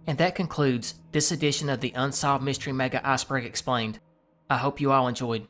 And that concludes this edition of the Unsolved Mystery Mega Iceberg Explained. I hope you all enjoyed.